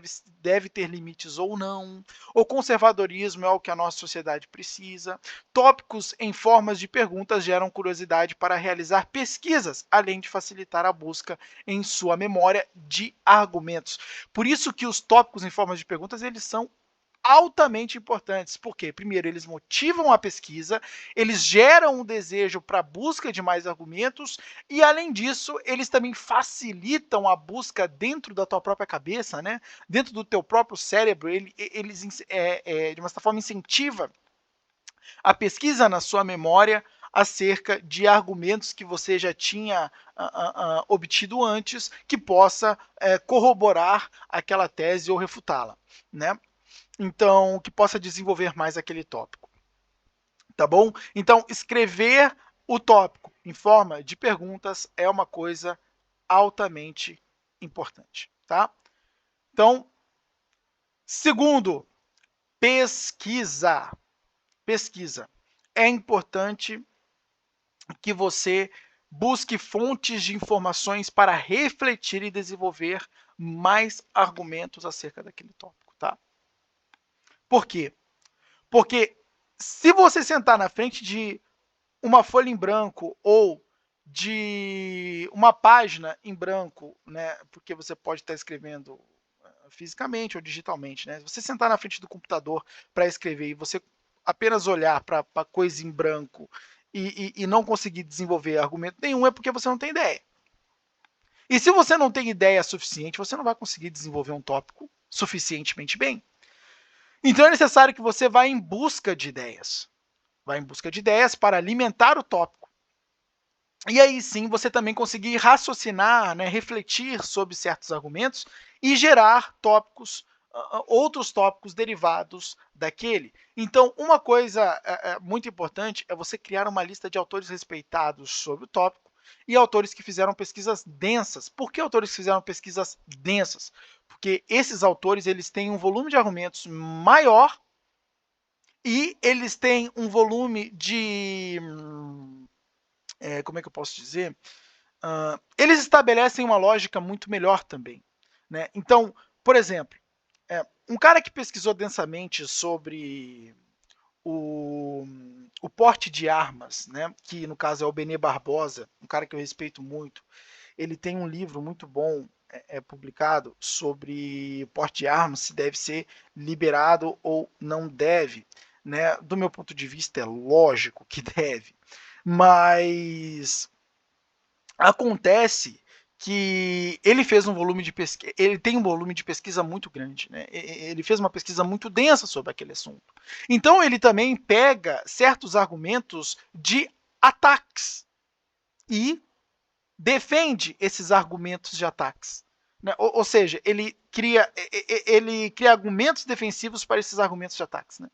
deve ter limites ou não, o conservadorismo é o que a nossa sociedade precisa, tópicos em formas de perguntas geram curiosidade para realizar pesquisas, além de facilitar a busca em sua memória de argumentos. Por isso que os tópicos em formas de perguntas, eles são altamente importantes. Por quê? Primeiro, eles motivam a pesquisa, eles geram um desejo para a busca de mais argumentos e, além disso, eles também facilitam a busca dentro da tua própria cabeça, né? Dentro do teu próprio cérebro, eles, de uma certa forma, incentiva a pesquisa na sua memória acerca de argumentos que você já tinha obtido antes, que possa corroborar aquela tese ou refutá-la, né? Então, que possa desenvolver mais aquele tópico, tá bom? Então, escrever o tópico em forma de perguntas é uma coisa altamente importante, tá? Então, segundo, pesquisa. Pesquisa. É importante que você busque fontes de informações para refletir e desenvolver mais argumentos acerca daquele tópico, tá? Por quê? Porque se você sentar na frente de uma folha em branco ou de uma página em branco, né, porque você pode estar escrevendo fisicamente ou digitalmente, né? Se você sentar na frente do computador para escrever e você apenas olhar para a coisa em branco e não conseguir desenvolver argumento nenhum, é porque você não tem ideia. E se você não tem ideia suficiente, você não vai conseguir desenvolver um tópico suficientemente bem. Então é necessário que você vá em busca de ideias. Vá em busca de ideias para alimentar o tópico. E aí sim você também conseguir raciocinar, né, refletir sobre certos argumentos e gerar tópicos, outros tópicos derivados daquele. Então, uma coisa muito importante é você criar uma lista de autores respeitados sobre o tópico e autores que fizeram pesquisas densas. Por que autores que fizeram pesquisas densas? Porque esses autores eles têm um volume de argumentos maior e eles têm um volume de... como é que eu posso dizer? Eles estabelecem uma lógica muito melhor também, né? Então, por exemplo, um cara que pesquisou densamente sobre o porte de armas, né? Que no caso é o Benê Barbosa, um cara que eu respeito muito, ele tem um livro muito bom publicado sobre porte de armas, se deve ser liberado ou não deve, né? Do meu ponto de vista é lógico que deve, mas acontece que ele fez um volume de pesquisa, ele tem um volume de pesquisa muito grande, né? Ele fez uma pesquisa muito densa sobre aquele assunto. Então ele também pega certos argumentos de ataques e defende esses argumentos de ataques, né? Ou seja, ele cria argumentos defensivos para esses argumentos de ataques, né?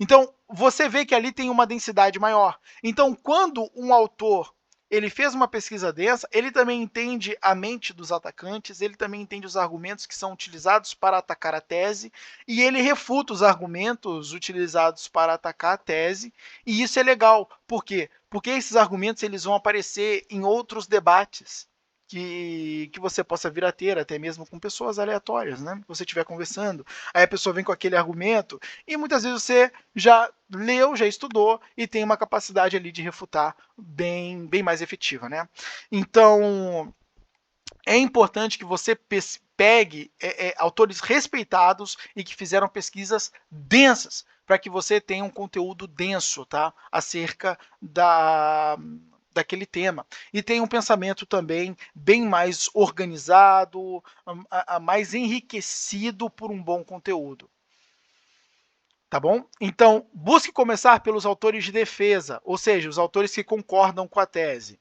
Então, você vê que ali tem uma densidade maior. Então, quando um autor ele fez uma pesquisa densa, ele também entende a mente dos atacantes, ele também entende os argumentos que são utilizados para atacar a tese, e ele refuta os argumentos utilizados para atacar a tese, e isso é legal. Por quê? Porque esses argumentos eles vão aparecer em outros debates que você possa vir a ter, até mesmo com pessoas aleatórias, né? Que você estiver conversando, aí a pessoa vem com aquele argumento, e muitas vezes você já leu, já estudou e tem uma capacidade ali de refutar bem mais efetiva, né? Então, é importante que você pegue autores respeitados e que fizeram pesquisas densas, para que você tenha um conteúdo denso, tá? Acerca daquele tema. E tem um pensamento também bem mais organizado, mais enriquecido por um bom conteúdo. Tá bom? Então, busque começar pelos autores de defesa, ou seja, os autores que concordam com a tese.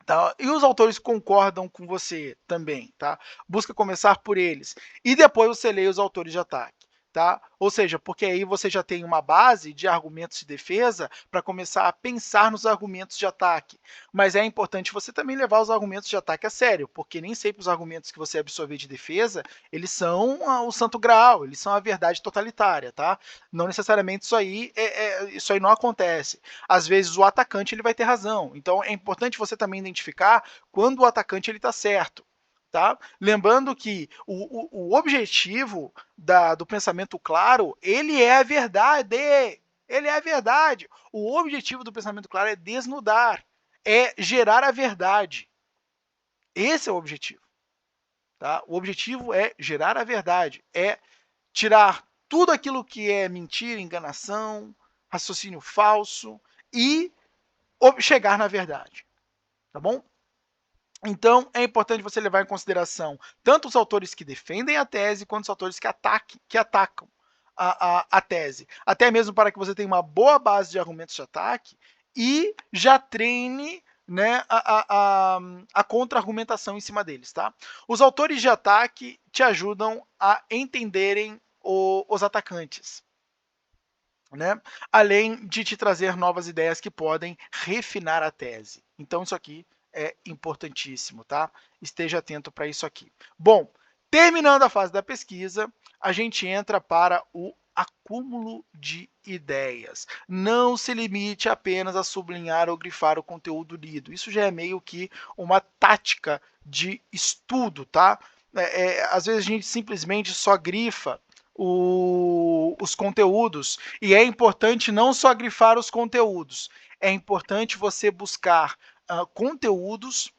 Tá? E os autores que concordam com você também, tá? Busca começar por eles. E depois você lê os autores de ataque. Tá? Ou seja, porque aí você já tem uma base de argumentos de defesa para começar a pensar nos argumentos de ataque. Mas é importante você também levar os argumentos de ataque a sério, porque nem sempre os argumentos que você absorver de defesa, eles são o santo graal, eles são a verdade totalitária, tá? Não necessariamente isso aí não acontece. Às vezes o atacante ele vai ter razão. Então é importante você também identificar quando o atacante ele está certo. Tá? Lembrando que o objetivo do pensamento claro, ele é a verdade. Ele é a verdade. O objetivo do pensamento claro é desnudar, é gerar a verdade. Esse é o objetivo. Tá? O objetivo é gerar a verdade, é tirar tudo aquilo que é mentira, enganação, raciocínio falso e chegar na verdade. Tá bom? Então, é importante você levar em consideração tanto os autores que defendem a tese, quanto os autores que atacam a tese. Até mesmo para que você tenha uma boa base de argumentos de ataque e já treine, né, a contra-argumentação em cima deles. Tá? Os autores de ataque te ajudam a entenderem os atacantes, né? Além de te trazer novas ideias que podem refinar a tese. Então, isso aqui é importantíssimo, tá? Esteja atento para isso aqui. Bom, terminando a fase da pesquisa, a gente entra para o acúmulo de ideias. Não se limite apenas a sublinhar ou grifar o conteúdo lido. Isso já é meio que uma tática de estudo, tá? Às vezes a gente simplesmente só grifa os conteúdos, e é importante não só grifar os conteúdos, é importante você buscar conteúdos,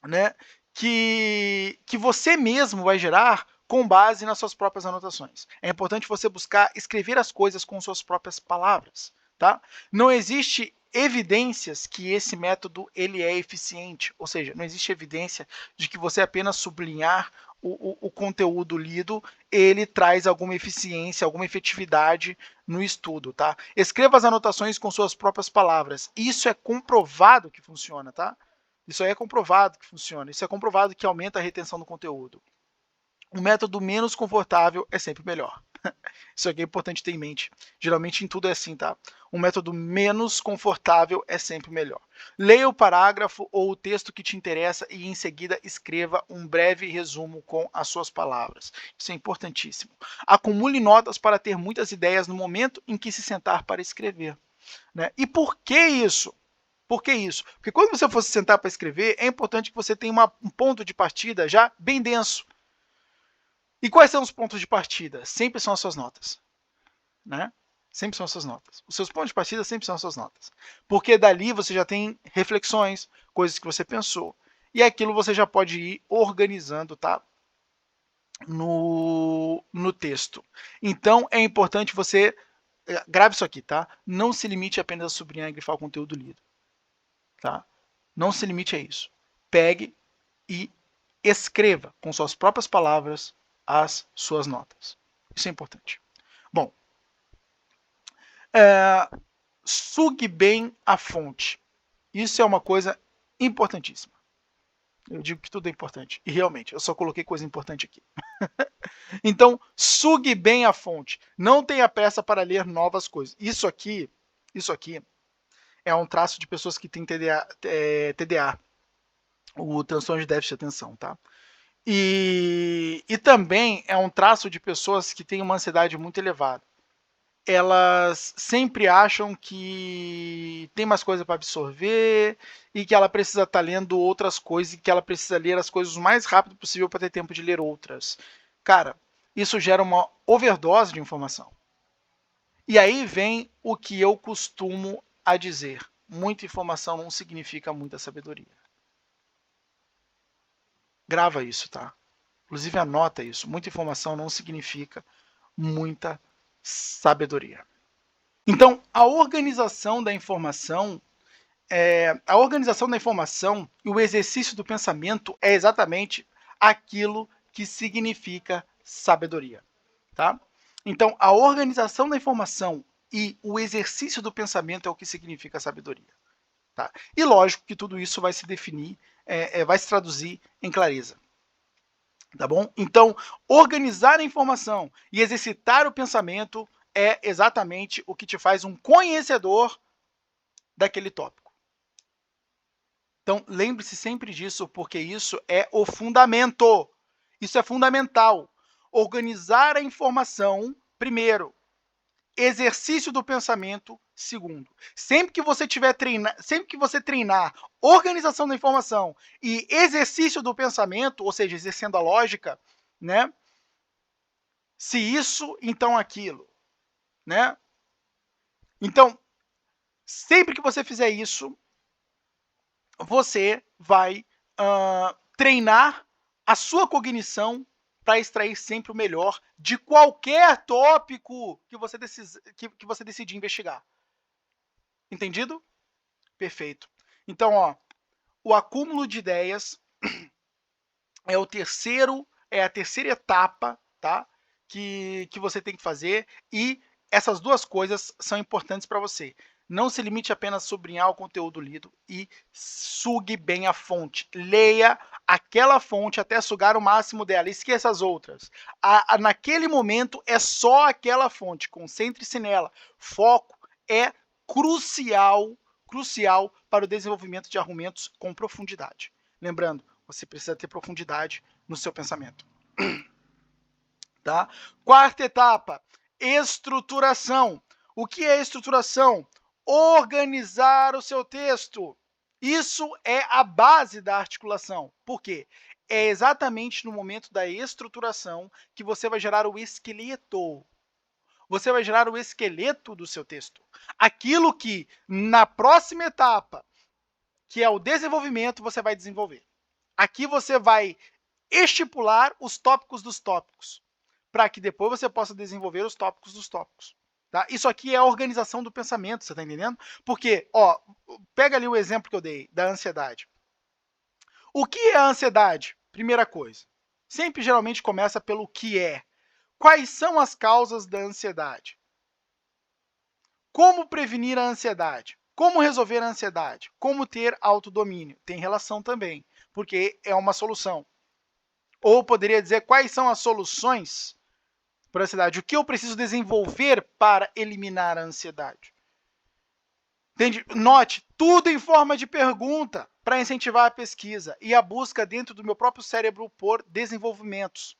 né, que você mesmo vai gerar com base nas suas próprias anotações. É importante você buscar escrever as coisas com suas próprias palavras. Tá? Não existe evidências que esse método ele é eficiente, ou seja, não existe evidência de que você apenas sublinhar o conteúdo lido, ele traz alguma eficiência, alguma efetividade no estudo, tá? Escreva as anotações com suas próprias palavras. Isso é comprovado que funciona, tá? Isso aí é comprovado que funciona. Isso é comprovado que aumenta a retenção do conteúdo. Um método menos confortável é sempre melhor. Isso aqui é importante ter em mente. Geralmente em tudo é assim, tá? Um método menos confortável é sempre melhor. Leia o parágrafo ou o texto que te interessa e em seguida escreva um breve resumo com as suas palavras. Isso é importantíssimo. Acumule notas para ter muitas ideias no momento em que se sentar para escrever, né? E por que isso? Por que isso? Porque quando você for se sentar para escrever, é importante que você tenha um ponto de partida já bem denso. E quais são os pontos de partida? Sempre são as suas notas, né? Sempre são as suas notas. Os seus pontos de partida sempre são as suas notas. Porque dali você já tem reflexões, coisas que você pensou. E aquilo você já pode ir organizando, tá? No texto. Então, é importante você... Grave isso aqui, tá? Não se limite apenas a sublinhar e grifar o conteúdo lido. Tá? Não se limite a isso. Pegue e escreva com suas próprias palavras as suas notas. Isso é importante. Bom, sugue bem a fonte. Isso é uma coisa importantíssima. Eu digo que tudo é importante. E realmente, eu só coloquei coisa importante aqui. Então, sugue bem a fonte. Não tenha pressa para ler novas coisas. Isso aqui é um traço de pessoas que têm TDA, o transtorno de déficit de atenção, tá? E também é um traço de pessoas que têm uma ansiedade muito elevada. Elas sempre acham que tem mais coisa para absorver e que ela precisa estar lendo outras coisas e que ela precisa ler as coisas o mais rápido possível para ter tempo de ler outras. Cara, isso gera uma overdose de informação. E aí vem o que eu costumo a dizer. Muita informação não significa muita sabedoria. Grava isso, tá? Inclusive anota isso. Muita informação não significa muita sabedoria. Então, a organização da informação e o exercício do pensamento é exatamente aquilo que significa sabedoria, tá? Então, a organização da informação e o exercício do pensamento é o que significa sabedoria, tá? E lógico que tudo isso vai se definir, vai se traduzir em clareza. Tá bom? Então, organizar a informação e exercitar o pensamento é exatamente o que te faz um conhecedor daquele tópico. Então, lembre-se sempre disso, porque isso é o fundamento. Isso é fundamental. Organizar a informação, primeiro. Exercício do pensamento, segundo. Sempre que você treinar organização da informação e exercício do pensamento, ou seja, exercendo a lógica, né? Se isso, então aquilo, né? Então, sempre que você fizer isso, você vai treinar a sua cognição para extrair sempre o melhor de qualquer tópico que você decidir investigar. Entendido? Perfeito. Então, ó, o acúmulo de ideias é a terceira etapa, tá? Que você tem que fazer, e essas duas coisas são importantes para você. Não se limite apenas a sublinhar o conteúdo lido e sugue bem a fonte. Leia aquela fonte até sugar o máximo dela. Esqueça as outras. Naquele momento é só aquela fonte. Concentre-se nela. Foco é crucial para o desenvolvimento de argumentos com profundidade. Lembrando, você precisa ter profundidade no seu pensamento. Tá? Quarta etapa, estruturação. O que é estruturação? Organizar o seu texto. Isso é a base da articulação. Por quê? É exatamente no momento da estruturação que você vai gerar o esqueleto. Você vai gerar o esqueleto do seu texto. Aquilo que, na próxima etapa, que é o desenvolvimento, você vai desenvolver. Aqui você vai estipular os tópicos dos tópicos, para que depois você possa desenvolver os tópicos dos tópicos. Tá? Isso aqui é a organização do pensamento, você está entendendo? Porque, ó, pega ali o exemplo que eu dei da ansiedade. O que é a ansiedade? Primeira coisa, sempre geralmente começa pelo que é. Quais são as causas da ansiedade? Como prevenir a ansiedade? Como resolver a ansiedade? Como ter autodomínio? Tem relação também, porque é uma solução. Ou poderia dizer quais são as soluções para a ansiedade. O que eu preciso desenvolver para eliminar a ansiedade? Entende? Note, tudo em forma de pergunta para incentivar a pesquisa e a busca dentro do meu próprio cérebro por desenvolvimentos.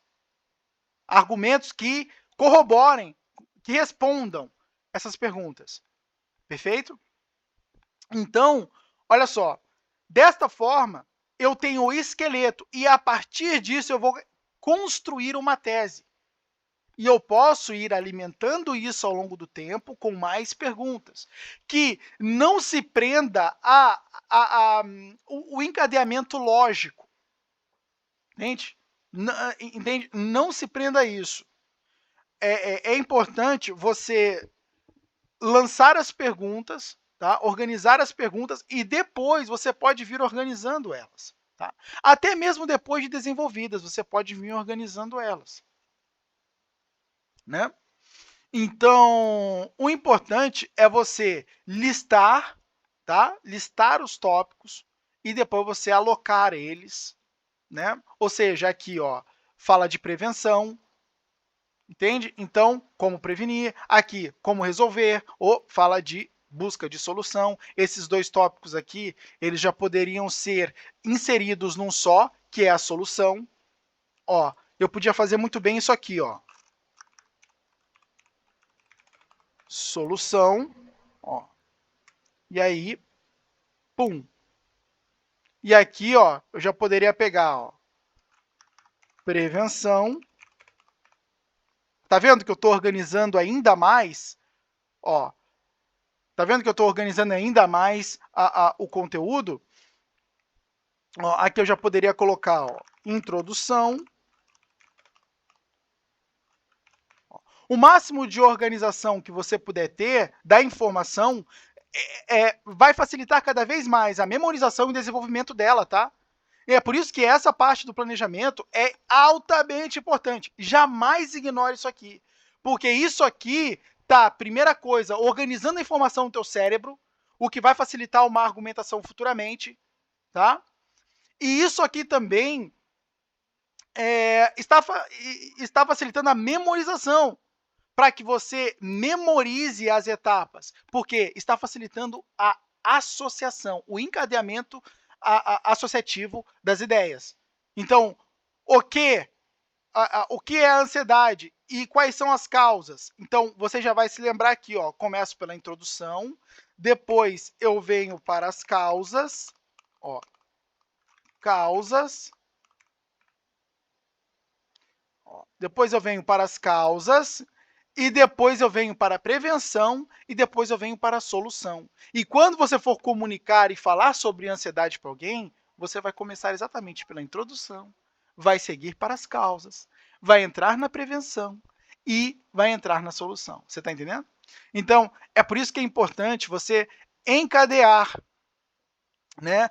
Argumentos que corroborem, que respondam essas perguntas. Perfeito? Então, olha só, desta forma, eu tenho o esqueleto e a partir disso eu vou construir uma tese. E eu posso ir alimentando isso ao longo do tempo com mais perguntas, que não se prenda o encadeamento lógico. Entende? Não se prenda a isso. É importante você lançar as perguntas, tá? Organizar as perguntas e depois você pode vir organizando elas. Tá? Até mesmo depois de desenvolvidas, você pode vir organizando elas. Né? Então, o importante é você listar, tá? Listar os tópicos e depois você alocar eles, né? Ou seja, aqui, ó, fala de prevenção, entende? Então, como prevenir, aqui, como resolver, ou fala de busca de solução. Esses dois tópicos aqui, eles já poderiam ser inseridos num só, que é a solução. Ó, eu podia fazer muito bem isso aqui, ó. Solução, ó. E aí, pum. E aqui, ó, eu já poderia pegar, ó, prevenção. Tá vendo que eu estou organizando ainda mais? Ó, tá vendo que eu estou organizando ainda mais o conteúdo? Ó, aqui eu já poderia colocar, ó, introdução. O máximo de organização que você puder ter da informação vai facilitar cada vez mais a memorização e desenvolvimento dela, tá? E é por isso que essa parte do planejamento é altamente importante. Jamais ignore isso aqui. Porque isso aqui tá, primeira coisa, organizando a informação no teu cérebro, o que vai facilitar uma argumentação futuramente, tá? E isso aqui também está facilitando a memorização, para que você memorize as etapas, porque está facilitando a associação, o encadeamento associativo das ideias. Então, o que é a ansiedade e quais são as causas? Então, você já vai se lembrar aqui, ó, começo pela introdução, depois eu venho para as causas, ó, causas, ó, depois eu venho para as causas, e depois eu venho para a prevenção, e depois eu venho para a solução. E quando você for comunicar e falar sobre ansiedade para alguém, você vai começar exatamente pela introdução, vai seguir para as causas, vai entrar na prevenção e vai entrar na solução. Você está entendendo? Então, é por isso que é importante você encadear, né?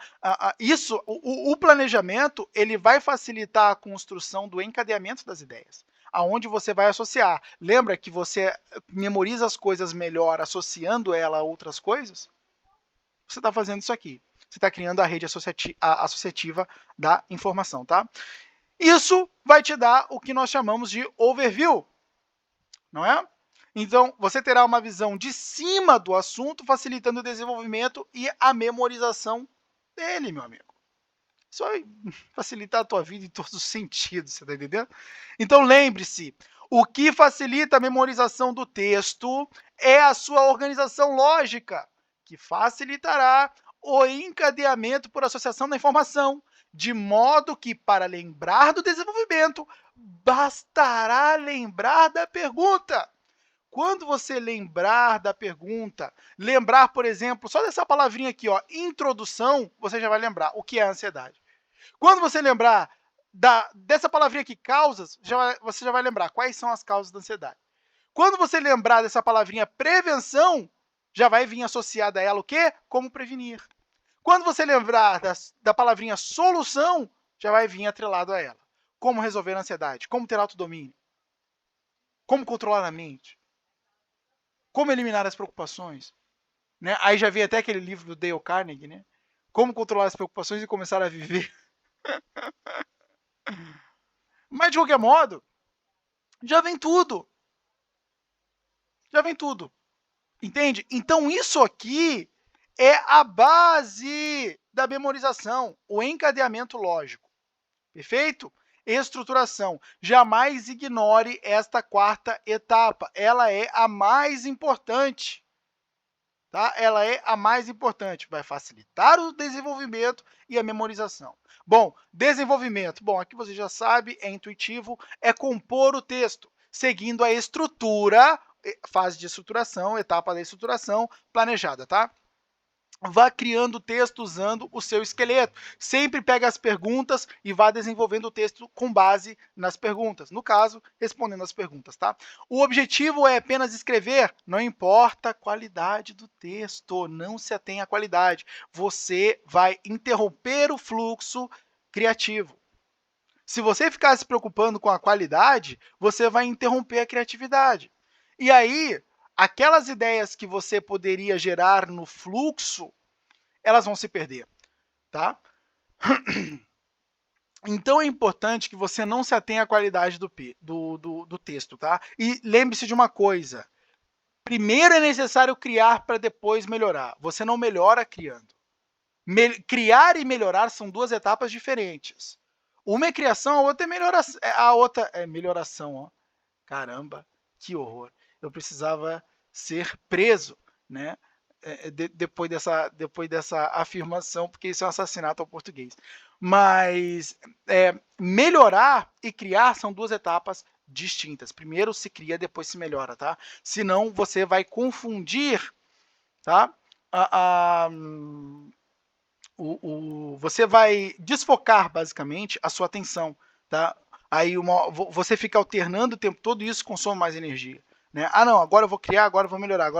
O planejamento ele vai facilitar a construção do encadeamento das ideias, aonde você vai associar. Lembra que você memoriza as coisas melhor associando ela a outras coisas? Você está fazendo isso aqui. Você está criando a rede associativa da informação, tá? Isso vai te dar o que nós chamamos de overview, não é? Então, você terá uma visão de cima do assunto, facilitando o desenvolvimento e a memorização dele, meu amigo. Isso vai facilitar a tua vida em todos os sentidos, você está entendendo? Então, lembre-se, o que facilita a memorização do texto é a sua organização lógica, que facilitará o encadeamento por associação da informação, de modo que, para lembrar do desenvolvimento, bastará lembrar da pergunta. Quando você lembrar da pergunta, lembrar, por exemplo, só dessa palavrinha aqui, ó, introdução, você já vai lembrar o que é a ansiedade. Quando você lembrar dessa palavrinha aqui, causas, você já vai lembrar quais são as causas da ansiedade. Quando você lembrar dessa palavrinha prevenção, já vai vir associada a ela o quê? Como prevenir. Quando você lembrar da palavrinha solução, já vai vir atrelado a ela. Como resolver a ansiedade, como ter autodomínio, como controlar a mente, como eliminar as preocupações, né? Aí já veio até aquele livro do Dale Carnegie, né? Como controlar as preocupações e começar a viver. Mas, de qualquer modo, já vem tudo. Já vem tudo. Entende? Então, isso aqui é a base da memorização, o encadeamento lógico. Perfeito? Estruturação. Jamais ignore esta quarta etapa. Ela é a mais importante. Tá? Ela é a mais importante. Vai facilitar o desenvolvimento e a memorização. Bom, desenvolvimento. Bom, aqui você já sabe, é intuitivo, é compor o texto, seguindo a estrutura, fase de estruturação, etapa da estruturação planejada, tá? Vá criando o texto usando o seu esqueleto. Sempre pega as perguntas e vá desenvolvendo o texto com base nas perguntas. No caso, respondendo as perguntas, tá? O objetivo é apenas escrever, não importa a qualidade do texto, não se atenha à qualidade. Você vai interromper o fluxo criativo. Se você ficar se preocupando com a qualidade, você vai interromper a criatividade. E aí, aquelas ideias que você poderia gerar no fluxo, elas vão se perder. tá? Então é importante que você não se atenha à qualidade do texto, tá? E lembre-se de uma coisa, primeiro é necessário criar para depois melhorar. Você não melhora criando. Criar e melhorar são duas etapas diferentes. Uma é criação, a outra é melhoração. A outra é melhoração, ó. Caramba, que horror. Eu precisava ser preso, né? Depois dessa afirmação, porque isso é um assassinato ao português. Mas melhorar e criar são duas etapas distintas. Primeiro se cria, depois se melhora, tá? Senão você vai confundir, tá? Você vai desfocar basicamente a sua atenção, tá? Aí você fica alternando o tempo todo e isso consome mais energia. Né? Ah, não, agora eu vou criar, agora eu vou melhorar,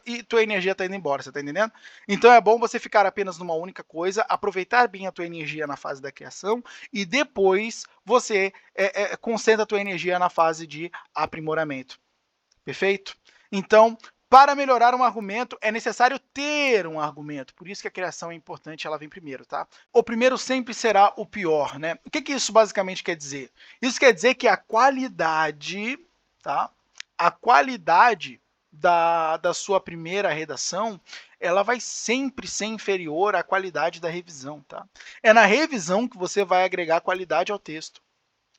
e tua energia está indo embora, você está entendendo? Então é bom você ficar apenas numa única coisa, aproveitar bem a tua energia na fase da criação e depois você concentra a tua energia na fase de aprimoramento. Perfeito? Então, para melhorar um argumento, é necessário ter um argumento. Por isso que a criação é importante, ela vem primeiro, tá? O primeiro sempre será o pior, né? O que isso basicamente quer dizer? Isso quer dizer que a qualidade, tá? A qualidade da sua primeira redação, ela vai sempre ser inferior à qualidade da revisão, tá? É na revisão que você vai agregar qualidade ao texto.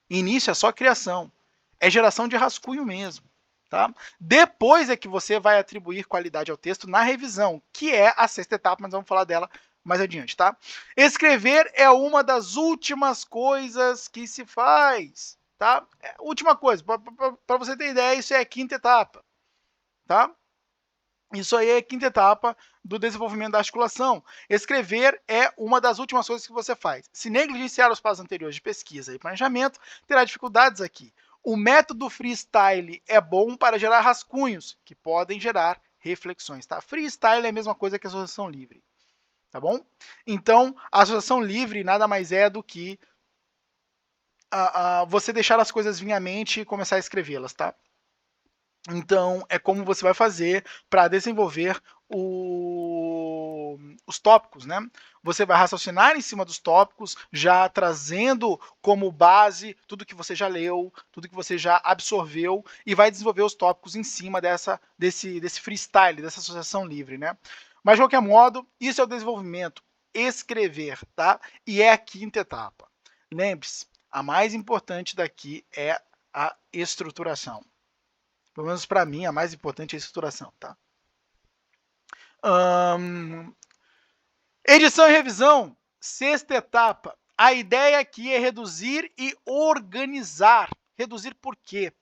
Início é só criação. É geração de rascunho mesmo. Tá? Depois é que você vai atribuir qualidade ao texto na revisão, que é a sexta etapa, mas vamos falar dela mais adiante. Tá? Escrever é uma das últimas coisas que se faz. Tá? Última coisa, para você ter ideia, isso é a quinta etapa. Tá? Isso aí é a quinta etapa do desenvolvimento da articulação. Escrever é uma das últimas coisas que você faz. Se negligenciar os passos anteriores de pesquisa e planejamento, terá dificuldades aqui. O método freestyle é bom para gerar rascunhos, que podem gerar reflexões. Tá? Freestyle é a mesma coisa que associação livre. Tá bom? Então, a associação livre nada mais é do que você deixar as coisas vir à mente e começar a escrevê-las. Tá? Então, é como você vai fazer para desenvolver os tópicos, né? Você vai raciocinar em cima dos tópicos, já trazendo como base tudo que você já leu, tudo que você já absorveu, e vai desenvolver os tópicos em cima desse freestyle, dessa associação livre, né? Mas, de qualquer modo, isso é o desenvolvimento, escrever, tá? E é a quinta etapa. Lembre-se, a mais importante daqui é a estruturação. Pelo menos para mim, a mais importante é a estruturação, tá? Edição e revisão, sexta etapa. A ideia aqui é reduzir e organizar. Reduzir por quê?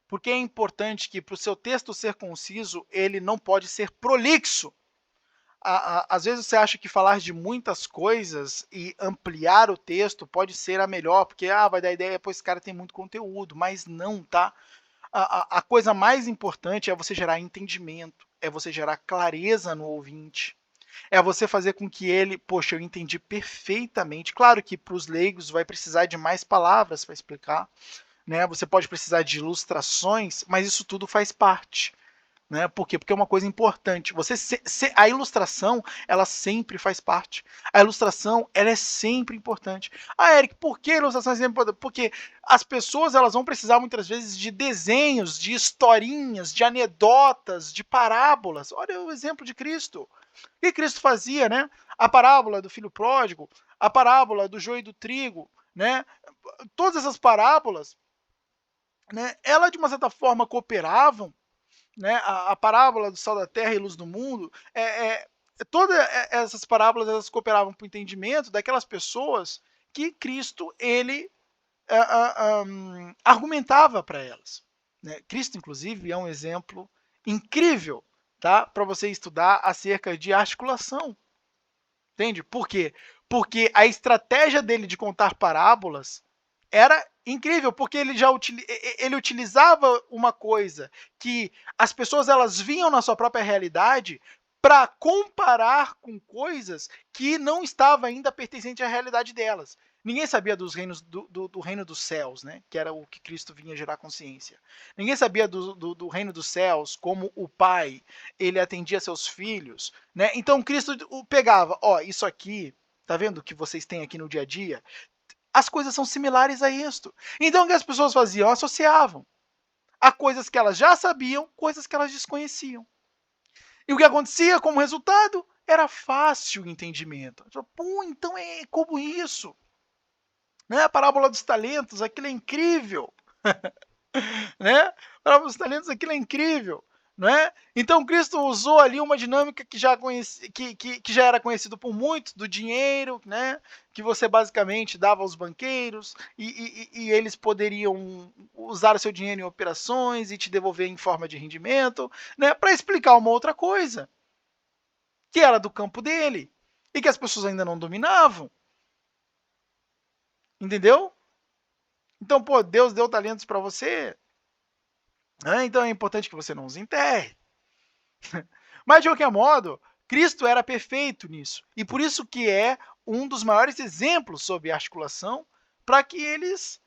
Porque é importante que, para o seu texto ser conciso, ele não pode ser prolixo. Às vezes você acha que falar de muitas coisas e ampliar o texto pode ser a melhor, porque vai dar ideia, pois esse cara tem muito conteúdo, mas não, tá? A coisa mais importante é você gerar entendimento, é você gerar clareza no ouvinte, é você fazer com que ele, poxa, eu entendi perfeitamente. Claro que para os leigos vai precisar de mais palavras para explicar, né? Você pode precisar de ilustrações, mas isso tudo faz parte. Né? Por quê? Porque é uma coisa importante. A ilustração, ela sempre faz parte. A ilustração, ela é sempre importante. Eric, por que a ilustração é sempre importante? Porque as pessoas elas vão precisar muitas vezes de desenhos, de historinhas, de anedotas, de parábolas. Olha o exemplo de Cristo. O que Cristo fazia, né? A parábola do filho pródigo, a parábola do joio e do trigo, né? Todas essas parábolas, né? Elas de uma certa forma cooperavam, né? A parábola do sal da terra e luz do mundo, todas essas parábolas elas cooperavam para o entendimento daquelas pessoas que Cristo ele argumentava para elas. Né? Cristo, inclusive, é um exemplo incrível, tá? Para você estudar acerca de articulação. Entende? Por quê? Porque a estratégia dele de contar parábolas era incrível, porque ele utilizava uma coisa que as pessoas elas vinham na sua própria realidade para comparar com coisas que não estavam ainda pertencentes à realidade delas. Ninguém sabia dos reinos do reino dos céus, né? Que era o que Cristo vinha gerar consciência. Ninguém sabia do reino dos céus, como o Pai ele atendia seus filhos, né? Então Cristo pegava, isso aqui, Tá vendo o que vocês têm aqui no dia a dia? As coisas são similares a isto. Então, o que as pessoas faziam? Associavam a coisas que elas já sabiam, coisas que elas desconheciam. E o que acontecia como resultado? Era fácil o entendimento. Pô, então é como isso. Né? A parábola dos talentos, aquilo é incrível. Né? A parábola dos talentos, aquilo é incrível. Não é? Então, Cristo usou ali uma dinâmica que já era conhecido por muitos, do dinheiro, né? Que você basicamente dava aos banqueiros e eles poderiam usar o seu dinheiro em operações e te devolver em forma de rendimento, né? Para explicar uma outra coisa, que era do campo dele e que as pessoas ainda não dominavam. Entendeu? Então, pô, Deus deu talentos para você, né? Então é importante que você não os enterre. Mas, de qualquer modo, Cristo era perfeito nisso. E por isso que é um dos maiores exemplos sobre articulação, para que eles...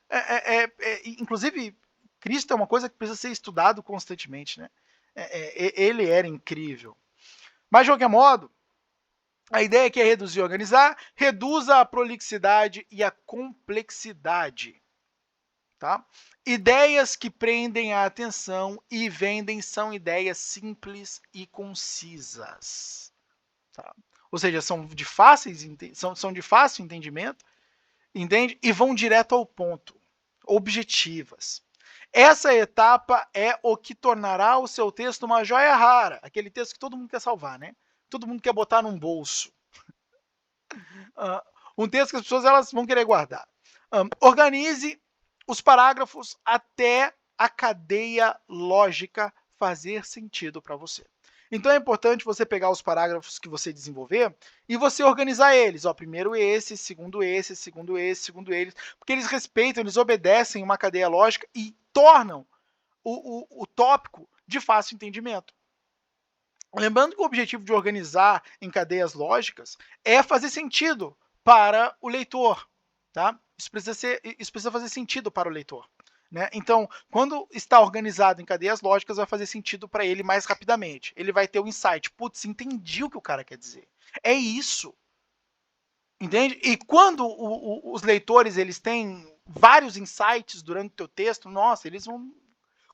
inclusive, Cristo é uma coisa que precisa ser estudado constantemente. Né? Ele era incrível. Mas, de qualquer modo, a ideia aqui é reduzir e organizar, reduza a prolixidade e a complexidade. Tá? Ideias que prendem a atenção e vendem são ideias simples e concisas. Tá? Ou seja, são de fácil entendimento, entende? E vão direto ao ponto, objetivas. Essa etapa é o que tornará o seu texto uma joia rara, aquele texto que todo mundo quer salvar, né? Todo mundo quer botar num bolso. Um texto que as pessoas elas vão querer guardar. Organize os parágrafos até a cadeia lógica fazer sentido para você. Então é importante você pegar os parágrafos que você desenvolver e você organizar eles. Ó, primeiro esse, segundo esse, segundo esse, segundo eles, porque eles respeitam, eles obedecem uma cadeia lógica e tornam o tópico de fácil entendimento. Lembrando que o objetivo de organizar em cadeias lógicas é fazer sentido para o leitor. Tá? Isso precisa fazer sentido para o leitor. Né? Então, quando está organizado em cadeias lógicas, vai fazer sentido para ele mais rapidamente. Ele vai ter o insight. Putz, entendi o que o cara quer dizer. É isso. Entende? E quando os leitores eles têm vários insights durante o teu texto, nossa, eles vão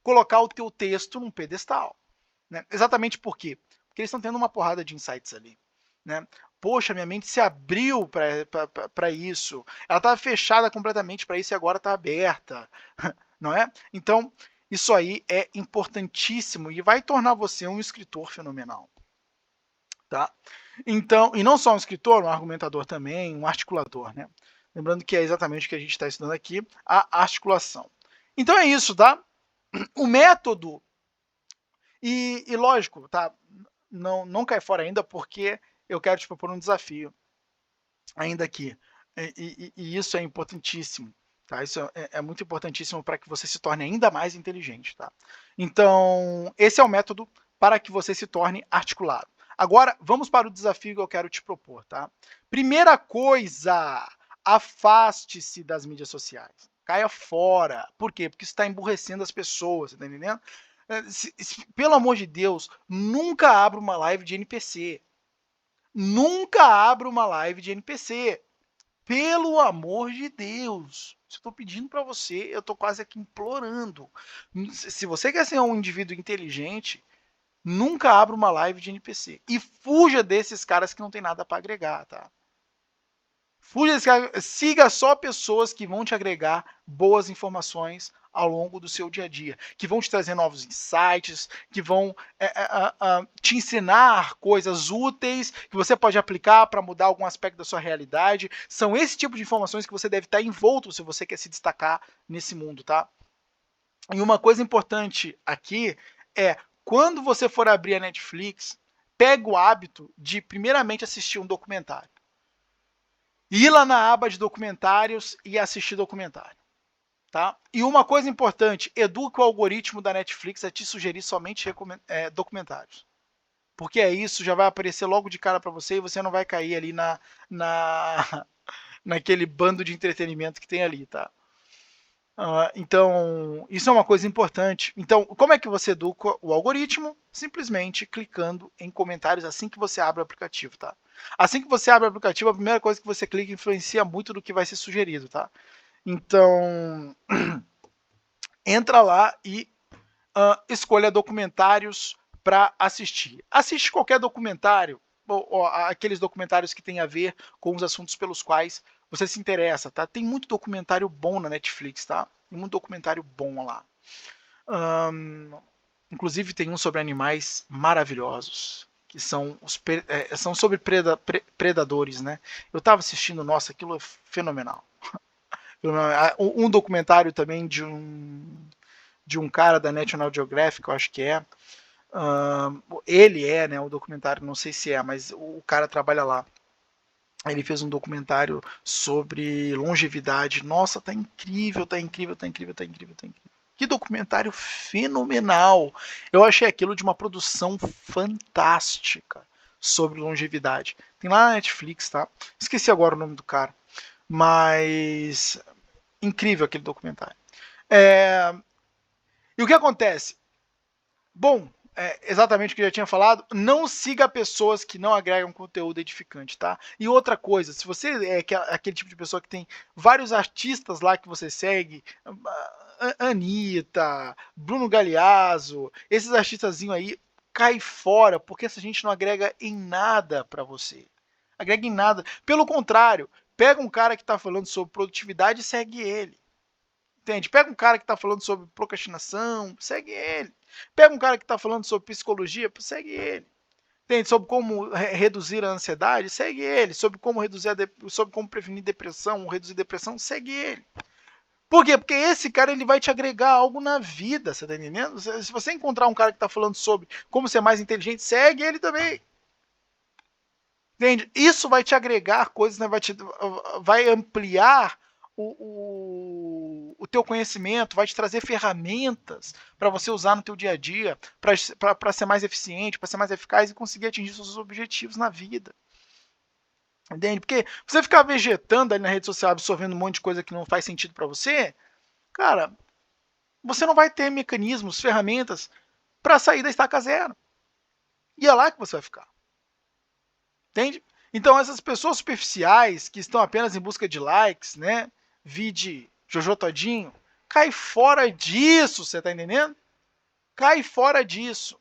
colocar o teu texto num pedestal. Né? Exatamente por quê? Porque eles estão tendo uma porrada de insights ali. Né? Poxa, minha mente se abriu para isso. Ela estava fechada completamente para isso e agora está aberta. Não é? Então, isso aí é importantíssimo e vai tornar você um escritor fenomenal. Tá? Então, e não só um escritor, um argumentador também, um articulador. Né? Lembrando que é exatamente o que a gente está estudando aqui, a articulação. Então é isso, tá? O método, e lógico, tá? Não cai fora ainda, porque eu quero te propor um desafio ainda aqui. E isso é importantíssimo. Tá? Isso é muito importantíssimo para que você se torne ainda mais inteligente. Tá? Então, esse é o método para que você se torne articulado. Agora, vamos para o desafio que eu quero te propor. Tá? Primeira coisa, afaste-se das mídias sociais. Caia fora. Por quê? Porque isso está emburrecendo as pessoas, tá entendendo? Pelo amor de Deus, nunca abra uma live de NPC. Nunca abra uma live de NPC. Pelo amor de Deus. Se eu estou pedindo para você, eu estou quase aqui implorando. Se você quer ser um indivíduo inteligente, nunca abra uma live de NPC. E fuja desses caras que não tem nada para agregar, tá? Fuja desses caras. Siga só pessoas que vão te agregar boas informações ao longo do seu dia a dia, que vão te trazer novos insights, que vão te ensinar coisas úteis que você pode aplicar para mudar algum aspecto da sua realidade. São esse tipo de informações que você deve estar envolto se você quer se destacar nesse mundo, tá? E uma coisa importante aqui é, quando você for abrir a Netflix, pega o hábito de primeiramente assistir um documentário. Ir lá na aba de documentários e assistir documentário. Tá? E uma coisa importante, eduque o algoritmo da Netflix a te sugerir somente documentários. Porque isso já vai aparecer logo de cara para você e você não vai cair ali naquele bando de entretenimento que tem ali. Tá? Então, isso é uma coisa importante. Então, como é que você educa o algoritmo? Simplesmente clicando em comentários assim que você abre o aplicativo. Tá? Assim que você abre o aplicativo, a primeira coisa que você clica influencia muito do que vai ser sugerido, tá? Então, entra lá e escolha documentários para assistir. Assiste qualquer documentário, ou aqueles documentários que tem a ver com os assuntos pelos quais você se interessa, tá? Tem muito documentário bom na Netflix, tá? Tem muito documentário bom lá. Inclusive tem um sobre animais maravilhosos, que são, são sobre predadores, né? Eu estava assistindo, nossa, aquilo é fenomenal. Um documentário também de um cara da National Geographic, eu acho que é. Ele é, né, o documentário, não sei se é, mas o cara trabalha lá. Ele fez um documentário sobre longevidade. Nossa, tá incrível, tá incrível, tá incrível, tá incrível, tá incrível. Que documentário fenomenal! Eu achei aquilo de uma produção fantástica sobre longevidade. Tem lá na Netflix, tá? Esqueci agora o nome do cara. Mas incrível aquele documentário. E o que acontece? Bom, exatamente o que eu já tinha falado, não siga pessoas que não agregam conteúdo edificante, tá? E outra coisa, se você é aquele tipo de pessoa que tem vários artistas lá que você segue, Anitta, Bruno Galeazzo, esses artistazinhos aí, cai fora, porque essa gente não agrega em nada para você. Agrega em nada. Pelo contrário, pega um cara que está falando sobre produtividade e segue ele. Entende? Pega um cara que está falando sobre procrastinação, segue ele. Pega um cara que está falando sobre psicologia, segue ele. Entende? Sobre como reduzir a ansiedade, segue ele. Sobre como sobre como prevenir depressão, reduzir depressão, segue ele. Por quê? Porque esse cara ele vai te agregar algo na vida, você tá entendendo? Se você encontrar um cara que está falando sobre como ser mais inteligente, segue ele também. Entende? Isso vai te agregar coisas, né? Vai ampliar o teu conhecimento, vai te trazer ferramentas para você usar no teu dia a dia, para ser mais eficiente, para ser mais eficaz e conseguir atingir seus objetivos na vida. Entende? Porque você ficar vegetando ali na rede social, absorvendo um monte de coisa que não faz sentido para você, cara, você não vai ter mecanismos, ferramentas para sair da estaca zero. E é lá que você vai ficar. Entende? Então essas pessoas superficiais que estão apenas em busca de likes, né? Vide Jojo Todinho, cai fora disso, você tá entendendo? Cai fora disso.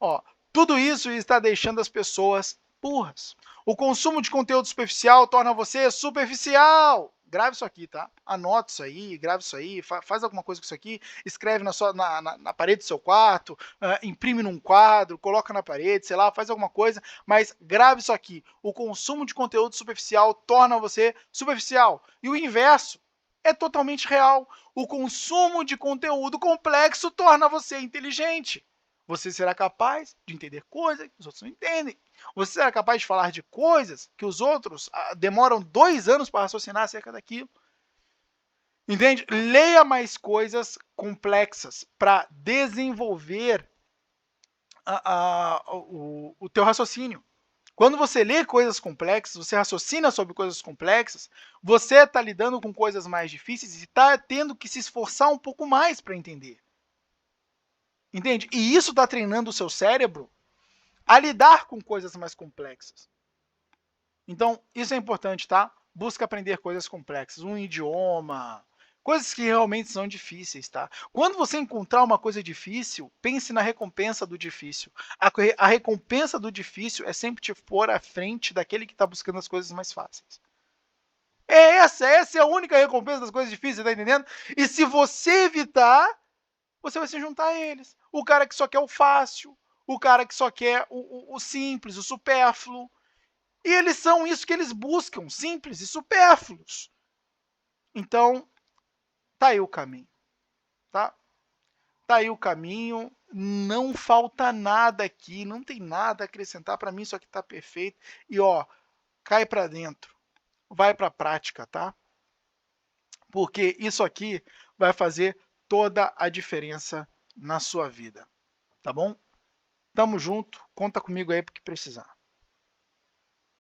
Ó, tudo isso está deixando as pessoas burras. O consumo de conteúdo superficial torna você superficial. Grave isso aqui, tá? Anota isso aí, grave isso aí, faz alguma coisa com isso aqui, escreve na parede do seu quarto, imprime num quadro, coloca na parede, sei lá, faz alguma coisa, mas grave isso aqui. O consumo de conteúdo superficial torna você superficial. E o inverso é totalmente real. O consumo de conteúdo complexo torna você inteligente. Você será capaz de entender coisas que os outros não entendem. Você será capaz de falar de coisas que os outros demoram 2 anos para raciocinar acerca daquilo. Entende? Leia mais coisas complexas para desenvolver o teu raciocínio. Quando você lê coisas complexas, você raciocina sobre coisas complexas, você está lidando com coisas mais difíceis e está tendo que se esforçar um pouco mais para entender. Entende? E isso está treinando o seu cérebro a lidar com coisas mais complexas. Então, isso é importante, tá? Busca aprender coisas complexas, um idioma, coisas que realmente são difíceis, tá? Quando você encontrar uma coisa difícil, pense na recompensa do difícil. A recompensa do difícil é sempre te pôr à frente daquele que está buscando as coisas mais fáceis. Essa é a única recompensa das coisas difíceis, tá entendendo? E se você evitar, você vai se juntar a eles. O cara que só quer o fácil, o cara que só quer o simples, o supérfluo. E eles são isso que eles buscam, simples e supérfluos. Então, tá aí o caminho, tá? Tá aí o caminho, não falta nada aqui, não tem nada a acrescentar, para mim isso aqui tá perfeito. E ó, cai para dentro, vai para a prática, tá? Porque isso aqui vai fazer toda a diferença na sua vida, tá bom? Tamo junto, conta comigo aí porque precisar.